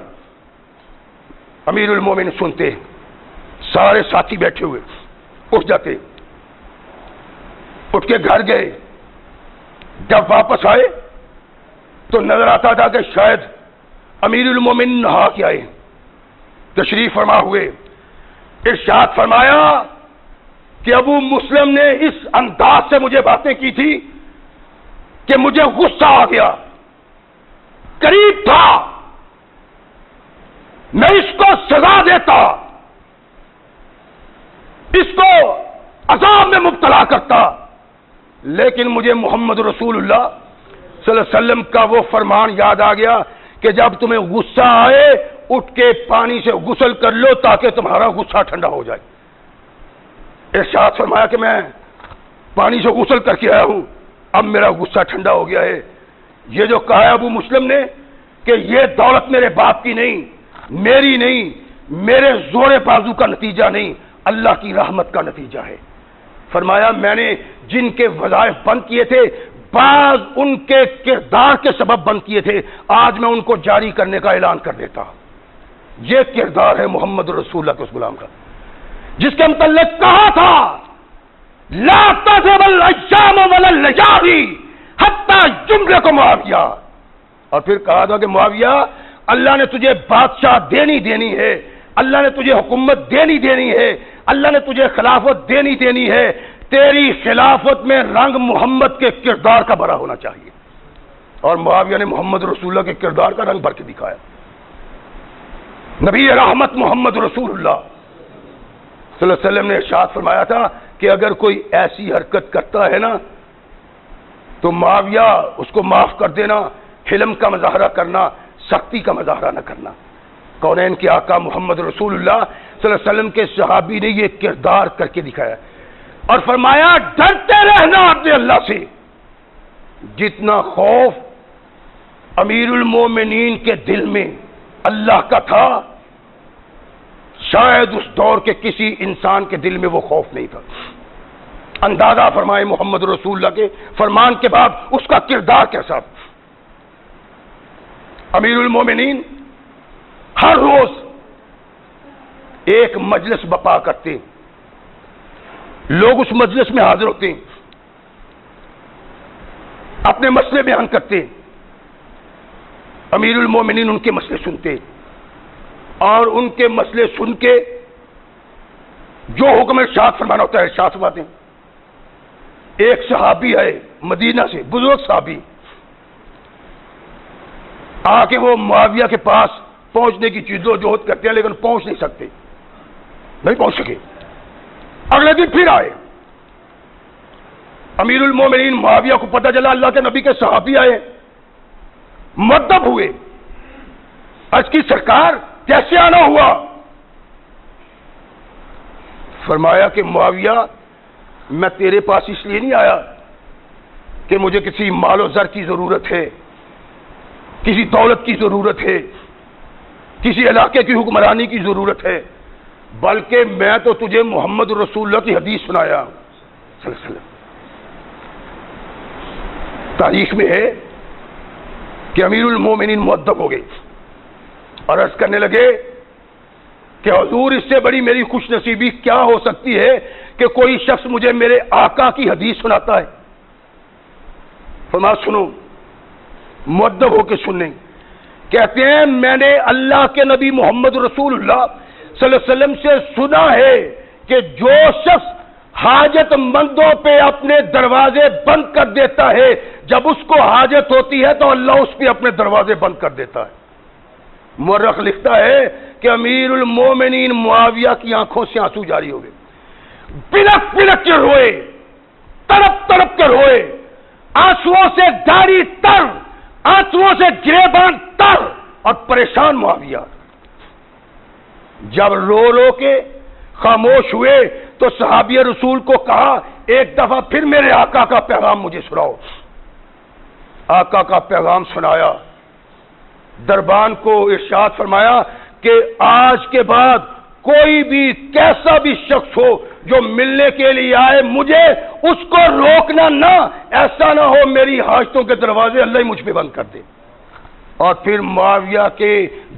امیر المومنین سنتے, سارے ساتھی بیٹھے ہوئے اٹھ جاتے, اٹھ کے گھر گئے. جب واپس آئے تو نظر آتا تھا کہ شاید امیر المومنین نہا کے آئے, تشریف فرما ہوئے. ارشاد فرمایا کہ ابو مسلم نے اس انداز سے مجھے باتیں کی تھی کہ مجھے غصہ آ گیا. قریب تھا میں اس کو سزا دیتا, اس کو عذاب میں مبتلا کرتا, لیکن مجھے محمد رسول اللہ صلی اللہ علیہ وسلم کا وہ فرمان یاد آ گیا کہ جب تمہیں غصہ آئے اٹھ کے پانی سے غسل کر لو تاکہ تمہارا غصہ ٹھنڈا ہو جائے. ارشاد فرمایا کہ میں پانی سے غسل کر کے آیا ہوں, اب میرا غصہ ٹھنڈا ہو گیا ہے. یہ جو کہا ہے ابو مسلم نے کہ یہ دولت میرے باپ کی نہیں, میری نہیں, میرے زور بازو کا نتیجہ نہیں, اللہ کی رحمت کا نتیجہ ہے. فرمایا میں نے جن کے وظائف بند کیے تھے بعض ان کے کردار کے سبب بند کیے تھے, آج میں ان کو جاری کرنے کا اعلان کر دیتا. یہ کردار ہے محمد رسول اللہ کے اس غلام کا جس کے متعلق کہا تھا لا تذهب الايام ولا الليالي حتى يملك معاویہ, اور پھر کہا تھا کہ معاویہ اللہ نے تجھے بادشاہ دینی ہے, اللہ نے تجھے حکومت دینی ہے، اللہ نے تجھے خلافت دینی ہے، تیری خلافت میں رنگ محمد کے کردار کا بھرا ہونا چاہیے۔ اور معاویہ نے محمد رسول اللہ کے کردار کا رنگ بھر کے دکھایا۔ نبی رحمت محمد رسول اللہ صلی اللہ علیہ وسلم نے ارشاد فرمایا تھا کہ اگر کوئی ایسی حرکت کرتا ہے نا تو معاویہ اس کو معاف کر دینا، حلم کا مظاہرہ کرنا، سختی کا مظاہرہ نہ کرنا۔ کونین کے آقا محمد رسول اللہ صلی اللہ علیہ وسلم کے صحابی نے یہ کردار کر کے دکھایا اور فرمایا ڈرتے رہنا اپنے اللہ سے، جتنا خوف امیر المومنین کے دل میں اللہ کا تھا شاید اس دور کے کسی انسان کے دل میں وہ خوف نہیں تھا۔ اندازہ فرمائے محمد رسول اللہ کے فرمان کے بعد اس کا کردار کیسا۔ امیر المومنین ہر روز ایک مجلس بپا کرتے، لوگ اس مجلس میں حاضر ہوتے، اپنے مسئلے بیان کرتے، امیر المومنین ان کے مسئلے سنتے اور ان کے مسئلے سن کے جو حکم ارشاد فرمانا ہوتا ہے ارشاد فرماتے ہیں۔ ایک صحابی ہے مدینہ سے، بزرگ صحابی، آ کے وہ معاویہ کے پاس پہنچنے کی جدوجہد کرتے ہیں لیکن پہنچ نہیں سکتے، نہیں پہنچ سکے۔ اگلے دن پھر آئے، امیر المومنین معاویہ کو پتہ چلا اللہ کے نبی کے صحابی آئے، مدب ہوئے، عرض کی سرکار کیسے آنا ہوا؟ فرمایا کہ معاویہ میں تیرے پاس اس لیے نہیں آیا کہ مجھے کسی مال و زر کی ضرورت ہے، کسی دولت کی ضرورت ہے، کسی علاقے کی حکمرانی کی ضرورت ہے، بلکہ میں تو تجھے محمد رسول اللہ کی حدیث سنایا صلی اللہ علیہ وسلم۔ تاریخ میں ہے کہ امیر المومنین مؤدب ہو گئے اور عرض کرنے لگے کہ حضور اس سے بڑی میری خوش نصیبی کیا ہو سکتی ہے کہ کوئی شخص مجھے میرے آقا کی حدیث سناتا ہے۔ فرمایا سنو، مؤدب ہو کے سنیں۔ کہتے ہیں میں نے اللہ کے نبی محمد رسول اللہ صلی اللہ علیہ وسلم سے سنا ہے کہ جو شخص حاجت مندوں پہ اپنے دروازے بند کر دیتا ہے جب اس کو حاجت ہوتی ہے تو اللہ اس پہ اپنے دروازے بند کر دیتا ہے۔ مورخ لکھتا ہے کہ امیر المومنین معاویہ کی آنکھوں سے آنسو جاری ہو گئے، بلک بلک کے روئے، تڑپ تڑپ کے روئے، آنسوؤں سے داڑھی تر، آنسوؤں سے گریبان تر اور پریشان معاویہ۔ جب رو رو کے خاموش ہوئے تو صحابی رسول کو کہا ایک دفعہ پھر میرے آقا کا پیغام مجھے سناؤ۔ آقا کا پیغام سنایا، دربان کو ارشاد فرمایا کہ آج کے بعد کوئی بھی کیسا بھی شخص ہو جو ملنے کے لیے آئے مجھے اس کو روکنا نہ، ایسا نہ ہو میری حاجتوں کے دروازے اللہ ہی مجھ پہ بند کر دے۔ اور پھر معاویہ کے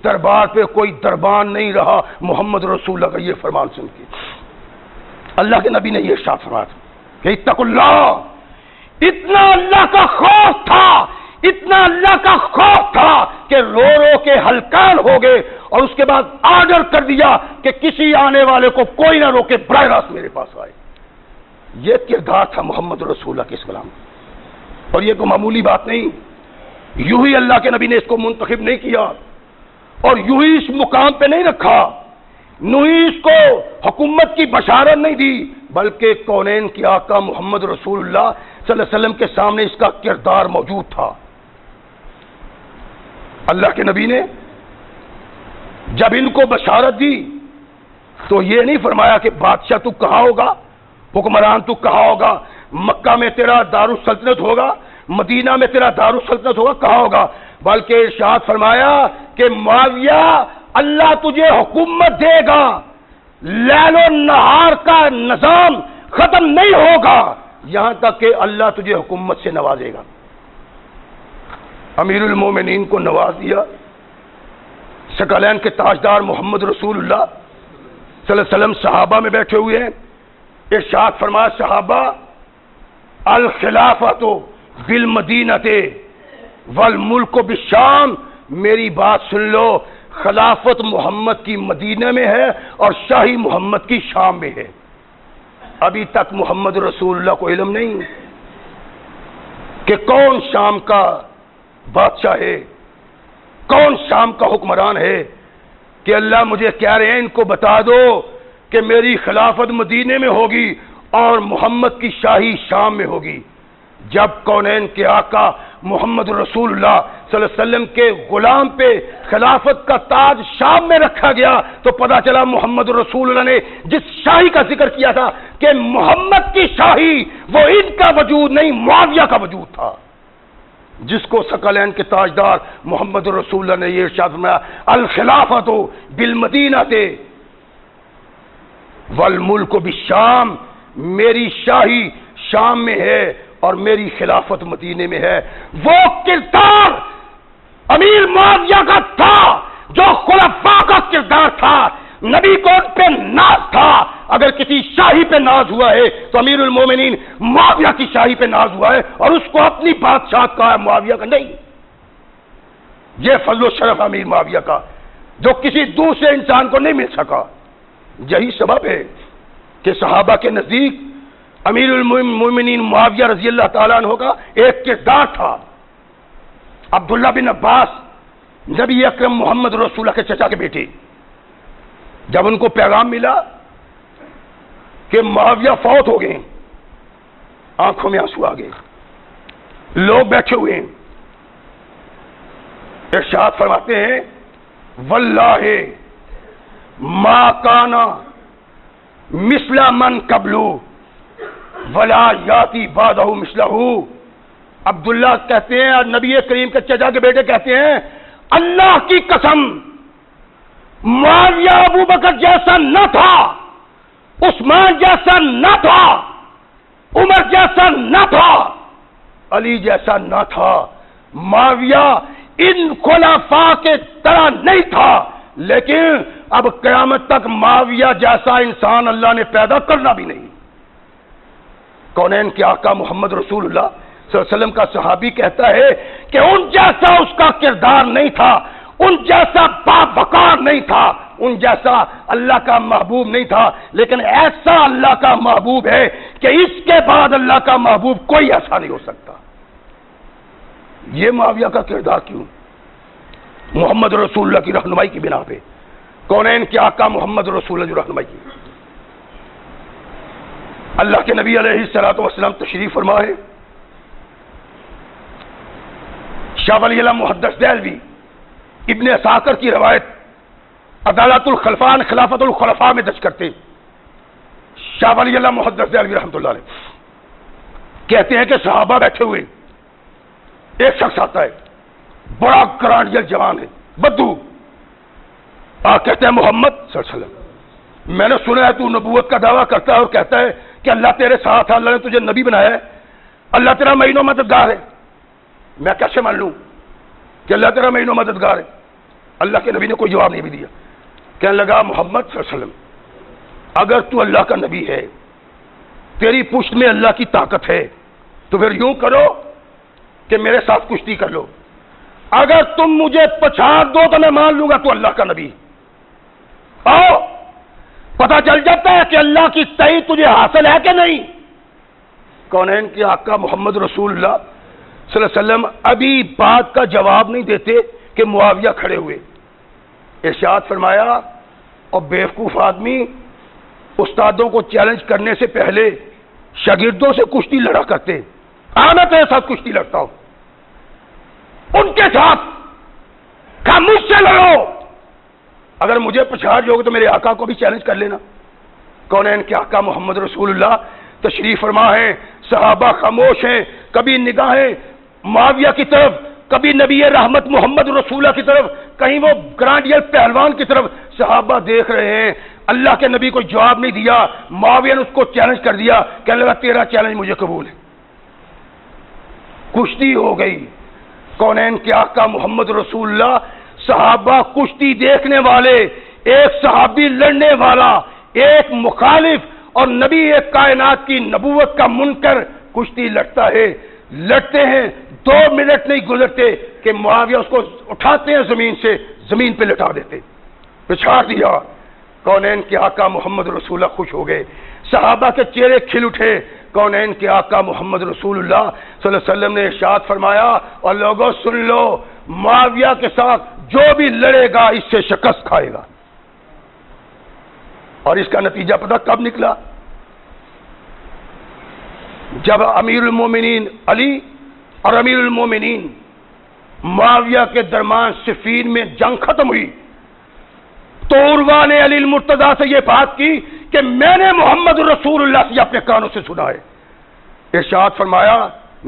دربار پہ کوئی دربان نہیں رہا محمد رسول اللہ کا یہ فرمان سن کے۔ اللہ کے نبی نے یہ ارشاد فرمایا کہ اتقوا اللہ، اتنا اللہ کا خوف تھا، اتنا اللہ کا خوف تھا کہ رو رو کے ہلکان ہو گئے اور اس کے بعد آرڈر کر دیا کہ کسی آنے والے کو کوئی نہ روکے، براہ راست میرے پاس آئے۔ یہ کردار تھا محمد رسول اللہ کے اسلام، اور یہ کوئی معمولی بات نہیں، یوں ہی اللہ کے نبی نے اس کو منتخب نہیں کیا اور یوں ہی اس مقام پہ نہیں رکھا، یوں ہی اس کو حکومت کی بشارت نہیں دی، بلکہ کونین کے آقا محمد رسول اللہ صلی اللہ علیہ وسلم کے سامنے اس کا کردار موجود تھا۔ اللہ کے نبی نے جب ان کو بشارت دی تو یہ نہیں فرمایا کہ بادشاہ تو کہاں ہوگا، حکمران تو کہاں ہوگا، مکہ میں تیرا دارالسلطنت ہوگا، مدینہ میں تیرا دارالسلطنت ہوگا، کہاں ہوگا، بلکہ ارشاد فرمایا کہ معاویہ اللہ تجھے حکومت دے گا، لیل و نہار کا نظام ختم نہیں ہوگا یہاں تک کہ اللہ تجھے حکومت سے نوازے گا۔ امیر المومنین کو نواز دیا، ثقلین کے تاجدار محمد رسول اللہ صلی اللہ علیہ وسلم صحابہ میں بیٹھے ہوئے ہیں، ارشاد فرمایا صحابہ الخلافۃ بالمدینہ والملک بالشام، میری بات سن لو، خلافت محمد کی مدینہ میں ہے اور شاہی محمد کی شام میں ہے. ابھی تک محمد رسول اللہ کو علم نہیں کہ کون شام کا بادشاہ ہے، کون شام کا حکمران ہے، کہ اللہ مجھے کہہ رہے ہیں ان کو بتا دو کہ میری خلافت مدینے میں ہوگی اور محمد کی شاہی شام میں ہوگی. جب کونین کے آقا محمد رسول اللہ صلی اللہ علیہ وسلم کے غلام پہ خلافت کا تاج شام میں رکھا گیا تو پتا چلا محمد رسول اللہ نے جس شاہی کا ذکر کیا تھا کہ محمد کی شاہی، وہ ان کا وجود نہیں، معاویہ کا وجود تھا، جس کو ثقلین کے تاجدار محمد رسول اللہ نے یہ ارشاد فرمایا الخلافۃ بالمدینہ والملک بالشام، میری شاہی شام میں ہے اور میری خلافت مدینے میں ہے. وہ کردار امیر معاویہ کا تھا جو خلفاء کا کردار تھا. نبی کو ان پہ ناز تھا. اگر کسی شاہی پہ ناز ہوا ہے تو امیر المومنین معاویہ کی شاہی پہ ناز ہوا ہے اور اس کو اپنی بادشاہت کا ہے، معاویہ کا نہیں. یہ فضل و شرف امیر معاویہ کا جو کسی دوسرے انسان کو نہیں مل سکا. یہی سبب ہے کہ صحابہ کے نزدیک امیر المومنین معاویہ رضی اللہ تعالیٰ عنہ کا ایک کردار تھا. عبداللہ بن عباس نبی اکرم محمد رسول اللہ کے چچا کے بیٹے، جب ان کو پیغام ملا کہ معاویہ فوت ہو گئے، آنکھوں میں آنسو آ گئے. لوگ بیٹھے ہوئے ہیں، ارشاد فرماتے ہیں واللہ ما کانا مثل من قبلو ولا یاتی بعدہ مثلہ. عبداللہ کہتے ہیں اور نبی کریم کے چچا کے بیٹے کہتے ہیں اللہ کی قسم معاویہ ابو بکر جیسا نہ تھا، عثمان جیسا نہ تھا، عمر جیسا نہ تھا، علی جیسا نہ تھا. معاویہ ان خلفاء کے طرح نہیں تھا، لیکن اب قیامت تک معاویہ جیسا انسان اللہ نے پیدا کرنا بھی نہیں. کونین کے آقا محمد رسول اللہ صلی اللہ علیہ وسلم کا صحابی کہتا ہے کہ ان جیسا اس کا کردار نہیں تھا، ان جیسا باوقار نہیں تھا، ان جیسا اللہ کا محبوب نہیں تھا، لیکن ایسا اللہ کا محبوب ہے کہ اس کے بعد اللہ کا محبوب کوئی ایسا نہیں ہو سکتا. یہ معاویہ کا کردار کیوں؟ محمد رسول اللہ کی رہنمائی کی بنا پہ. کونین کے آقا محمد رسول اللہ جو رہنمائی کی. اللہ کے نبی علیہ الصلوۃ والسلام تشریف فرمائے. شاہ ولی اللہ محدث دہلوی ابن اساکر کی روایت عدالت الخلفاء خلافت الخلفاء میں درج کرتے. شاہ ولی اللہ محدث دہلوی رحمۃ اللہ علیہ کہتے ہیں کہ صحابہ بیٹھے ہوئے، ایک شخص آتا ہے بڑا گرانڈیل جوان ہے، بدو. کہتے ہیں محمد صلی اللہ علیہ وسلم میں نے سنا ہے تو نبوت کا دعویٰ کرتا ہے اور کہتا ہے کہ اللہ تیرے ساتھ ہے، اللہ نے تجھے نبی بنایا ہے، اللہ تیرا معین و مددگار ہے. میں کیسے مان لوں کہ اللہ تیرا معین و مددگار ہے؟ اللہ کے نبی نے کوئی جواب نہیں بھی دیا. کہنے لگا محمد صلی اللہ علیہ وسلم اگر تو اللہ کا نبی ہے، تیری پشت میں اللہ کی طاقت ہے، تو پھر یوں کرو کہ میرے ساتھ کشتی کر لو. اگر تم مجھے پچھاڑ دو تو میں مان لوں گا تو اللہ کا نبی. آؤ پتہ چل جاتا ہے کہ اللہ کی تائید تجھے حاصل ہے کہ نہیں. کونین کے آقا محمد رسول اللہ صلی اللہ علیہ وسلم ابھی بات کا جواب نہیں دیتے کہ معاویہ کھڑے ہوئے. ارشاد فرمایا اور بیوقوف آدمی استادوں کو چیلنج کرنے سے پہلے شاگردوں سے کشتی لڑا کرتے. میں تیرے ساتھ کشتی لڑتا ہوں، ان کے ساتھ کہا مجھ سے لڑو، اگر مجھے پچھاڑ جاؤ گے تو میرے آقا کو بھی چیلنج کر لینا. کونین کے آقا محمد رسول اللہ تشریف فرما ہے. صحابہ خاموش ہیں، کبھی نگاہیں معاویہ کی طرف، کبھی نبی رحمت محمد رسول اللہ کی طرف، کہیں وہ گرانڈیل پہلوان کی طرف. صحابہ دیکھ رہے ہیں، اللہ کے نبی کو جواب نہیں دیا. معاویہ نے اس کو چیلنج کر دیا، کہنے لگا تیرا چیلنج مجھے قبول ہے. کشتی ہو گئی. کونین کے آقا محمد رسول اللہ، صحابہ کشتی دیکھنے والے، ایک صحابی لڑنے والا، ایک مخالف، اور نبی ایک کائنات کی نبوت کا منکر کشتی لڑتا ہے. لڑتے ہیں 2 منٹ نہیں گزرتے کہ معاویہ اس کو اٹھاتے ہیں زمین سے، زمین پہ لٹا دیتے، پچھاڑ دیا۔ کونین کے آقا محمد رسول اللہ خوش ہو گئے، صحابہ کے چہرے کھل اٹھے۔ کونین کے آقا محمد رسول اللہ صلی اللہ علیہ وسلم نے ارشاد فرمایا، اور لوگوں سن لو، معاویہ کے ساتھ جو بھی لڑے گا اس سے شکست کھائے گا۔ اور اس کا نتیجہ پتہ کب نکلا؟ جب امیر المومنین علی اور امیر المومنین معاویہ کے درمیان صفین میں جنگ ختم ہوئی تو عروہ نے علی المرتضیٰ سے یہ بات کی کہ میں نے محمد رسول اللہ سے اپنے کانوں سے سنا ہے۔ ارشاد فرمایا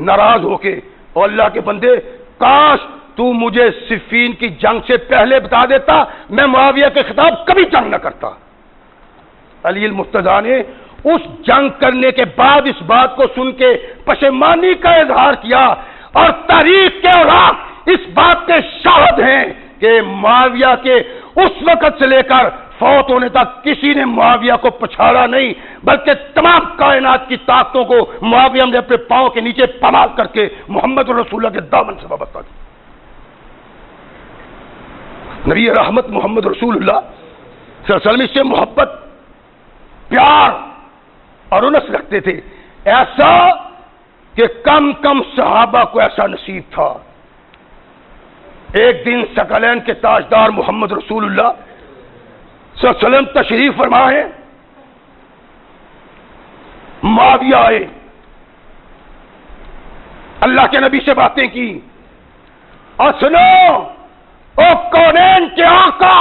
ناراض ہو کے، اور اللہ کے بندے، کاش تو مجھے صفین کی جنگ سے پہلے بتا دیتا، میں معاویہ کے خلاف کبھی جنگ نہ کرتا۔ علی المرتضیٰ نے اس جنگ کرنے کے بعد اس بات کو سن کے پشیمانی کا اظہار کیا، اور تاریخ کے اوراق اس بات کے شاہد ہیں کہ معاویہ کے اس وقت سے لے کر فوت ہونے تک کسی نے معاویہ کو پچھاڑا نہیں، بلکہ تمام کائنات کی طاقتوں کو معاویہ نے اپنے پاؤں کے نیچے پمال کر کے محمد رسول اللہ کے دامن سے وابستہ کیا۔ نبی رحمت محمد رسول اللہ صلی اللہ علیہ وسلم سے محبت، پیار اور انس رکھتے تھے، ایسا کہ کم کم صحابہ کو ایسا نصیب تھا۔ ایک دن ثقلین کے تاجدار محمد رسول اللہ صلی اللہ علیہ وسلم تشریف فرما ہے، معاویہ آئے، اللہ کے نبی سے باتیں کی، اور سنو، او کونین کے آقا،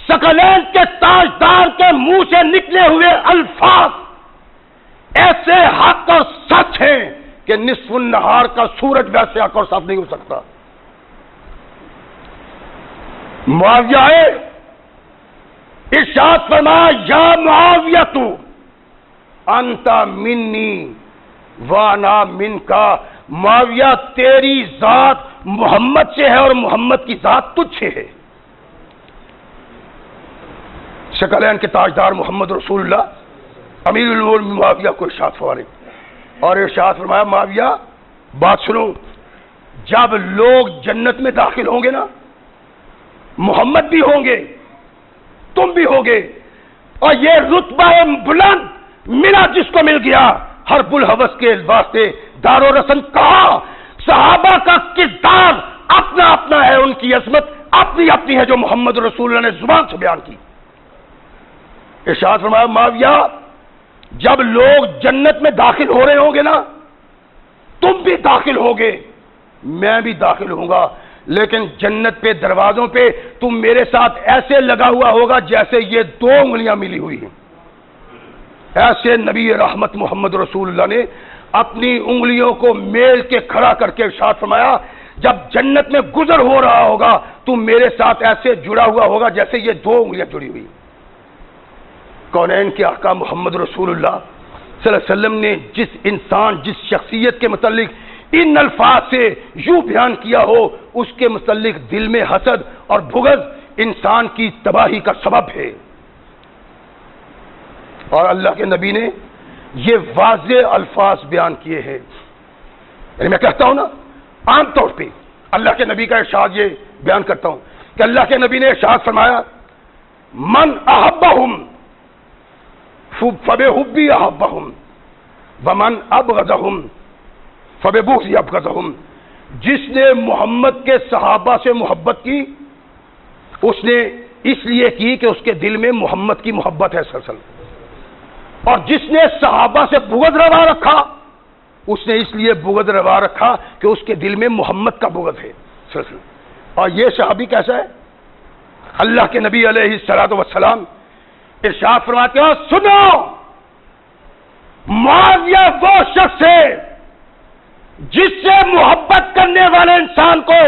ثقلین کے تاجدار کے منہ سے نکلے ہوئے الفاظ ایسے حق اور سچ ہیں کہ نصف النہار کا سورج ویسے حق اور صاف نہیں ہو سکتا۔ معاویہ آئے، ارشاد فرمایا یا معاویہ تو انت منی وانا من کا، معاویہ تیری ذات محمد سے ہے اور محمد کی ذات تجھ سے ہے۔ ثقلین کے تاجدار محمد رسول اللہ امیر المومنین معاویہ کو ارشاد فرمائے، اور ارشاد فرمایا معاویہ بات سنو، جب لوگ جنت میں داخل ہوں گے نا، محمد بھی ہوں گے، تم بھی ہوگے، اور یہ رتبہ بلند ملا جس کو مل گیا، ہر بلحوث کے واسطے دار و رسن کہا، صحابہ کا کردار اپنا اپنا ہے، ان کی عظمت اپنی اپنی ہے جو محمد رسول اللہ نے زبان سے بیان کی۔ ارشاد فرمایا معاویہ جب لوگ جنت میں داخل ہو رہے ہوں گے نا، تم بھی داخل ہوگے، میں بھی داخل ہوں گا، لیکن جنت پہ دروازوں پہ تم میرے ساتھ ایسے لگا ہوا ہوگا جیسے یہ دو انگلیاں ملی ہوئی ہیں۔ ایسے نبی رحمت محمد رسول اللہ نے اپنی انگلیوں کو میل کے کھڑا کر کے ارشاد فرمایا جب جنت میں گزر ہو رہا ہوگا تم میرے ساتھ ایسے جڑا ہوا ہوگا جیسے یہ دو انگلیاں جڑی ہوئی۔ کونین کے آقا محمد رسول اللہ صلی اللہ علیہ وسلم نے جس انسان، جس شخصیت کے متعلق ان الفاظ سے یوں بیان کیا ہو، اس کے متعلق دل میں حسد اور بغض انسان کی تباہی کا سبب ہے۔ اور اللہ کے نبی نے یہ واضح الفاظ بیان کیے ہیں، یعنی میں کہتا ہوں نا، عام طور پہ اللہ کے نبی کا ارشاد یہ بیان کرتا ہوں کہ اللہ کے نبی نے ارشاد فرمایا من احبہم فبحبی احبہم ومن ابغضہم فببغضی ابغضہم، جس نے محمد کے صحابہ سے محبت کی اس نے اس لیے کی کہ اس کے دل میں محمد کی محبت ہے صلی اللہ علیہ وسلم، اور جس نے صحابہ سے بغض روا رکھا اس نے اس لیے بغض روا رکھا کہ اس کے دل میں محمد کا بغض ہے صلی اللہ علیہ وسلم۔ اور یہ صحابی کیسا ہے؟ اللہ کے نبی علیہ الصلوۃ والسلام ارشاد فرماتے ہیں سنو، معاویہ وہ شخص ہے جس سے محبت کرنے والے انسان کو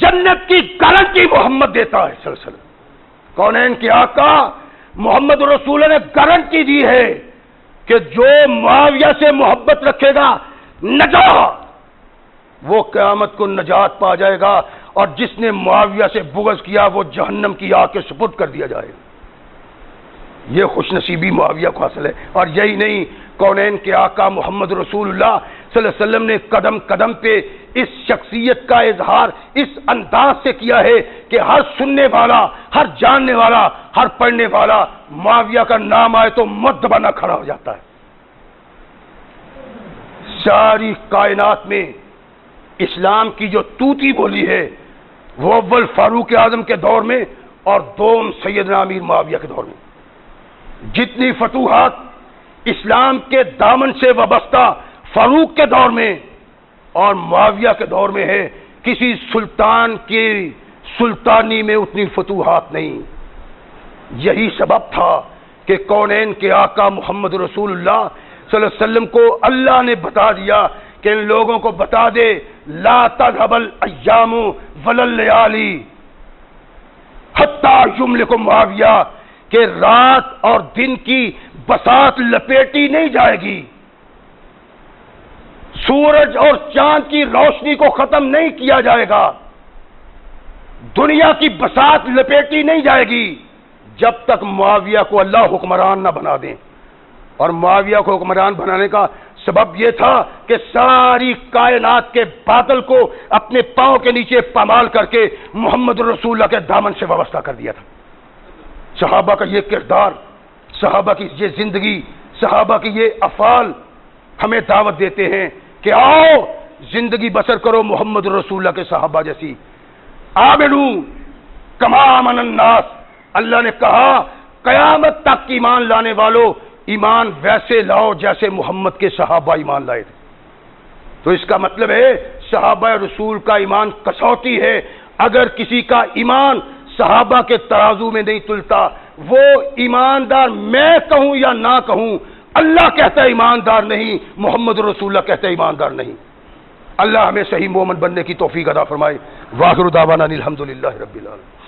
جنت کی گارنٹی محمد دیتا ہے صلی اللہ علیہ وسلم۔ کونین کے آقا محمد رسول نے گارنٹی دی ہے کہ جو معاویہ سے محبت رکھے گا نجات، وہ قیامت کو نجات پا جائے گا، اور جس نے معاویہ سے بغض کیا وہ جہنم کی آگ کے سپرد کر دیا جائے گا۔ یہ خوش نصیبی معاویہ کو حاصل ہے۔ اور یہی نہیں، کونین کے آقا محمد رسول اللہ صلی اللہ علیہ وسلم نے قدم قدم پہ اس شخصیت کا اظہار اس انداز سے کیا ہے کہ ہر سننے والا، ہر جاننے والا، ہر پڑھنے والا معاویہ کا نام آئے تو مدبنا کھڑا ہو جاتا ہے۔ ساری کائنات میں اسلام کی جو توتی بولی ہے وہ اول فاروق اعظم کے دور میں اور دوم سیدنا امیر معاویہ کے دور میں۔ جتنی فتوحات اسلام کے دامن سے وابستہ فاروق کے دور میں اور معاویہ کے دور میں ہے، کسی سلطان کی سلطانی میں اتنی فتوحات نہیں۔ یہی سبب تھا کہ کونین کے آقا محمد رسول اللہ صلی اللہ علیہ وسلم کو اللہ نے بتا دیا کہ ان لوگوں کو بتا دے لا تذهب الايام ولا الليالي حتى يملك معاویہ، کہ رات اور دن کی بساط لپیٹی نہیں جائے گی، سورج اور چاند کی روشنی کو ختم نہیں کیا جائے گا، دنیا کی بساط لپیٹی نہیں جائے گی جب تک معاویہ کو اللہ حکمران نہ بنا دیں۔ اور معاویہ کو حکمران بنانے کا سبب یہ تھا کہ ساری کائنات کے باطل کو اپنے پاؤں کے نیچے پامال کر کے محمد رسول اللہ کے دامن سے وابستہ کر دیا تھا۔ صحابہ کا یہ کردار، صحابہ کی یہ زندگی، صحابہ کی یہ افعال ہمیں دعوت دیتے ہیں کہ آؤ زندگی بسر کرو محمد رسول اللہ کے صحابہ جیسی۔ آمنو کما آمن الناس، اللہ نے کہا قیامت تک ایمان لانے والوں ایمان ویسے لاؤ جیسے محمد کے صحابہ ایمان لائے تھے۔ تو اس کا مطلب ہے صحابہ رسول کا ایمان کسوٹی ہے، اگر کسی کا ایمان صحابہ کے ترازو میں نہیں تلتا، وہ ایماندار میں کہوں یا نہ کہوں، اللہ کہتا ہے ایماندار نہیں، محمد رسول اللہ کہتا ہے ایماندار نہیں۔ اللہ ہمیں صحیح مومن بننے کی توفیق عطا فرمائے۔ واخر دعوانا الحمدللہ رب العالمین۔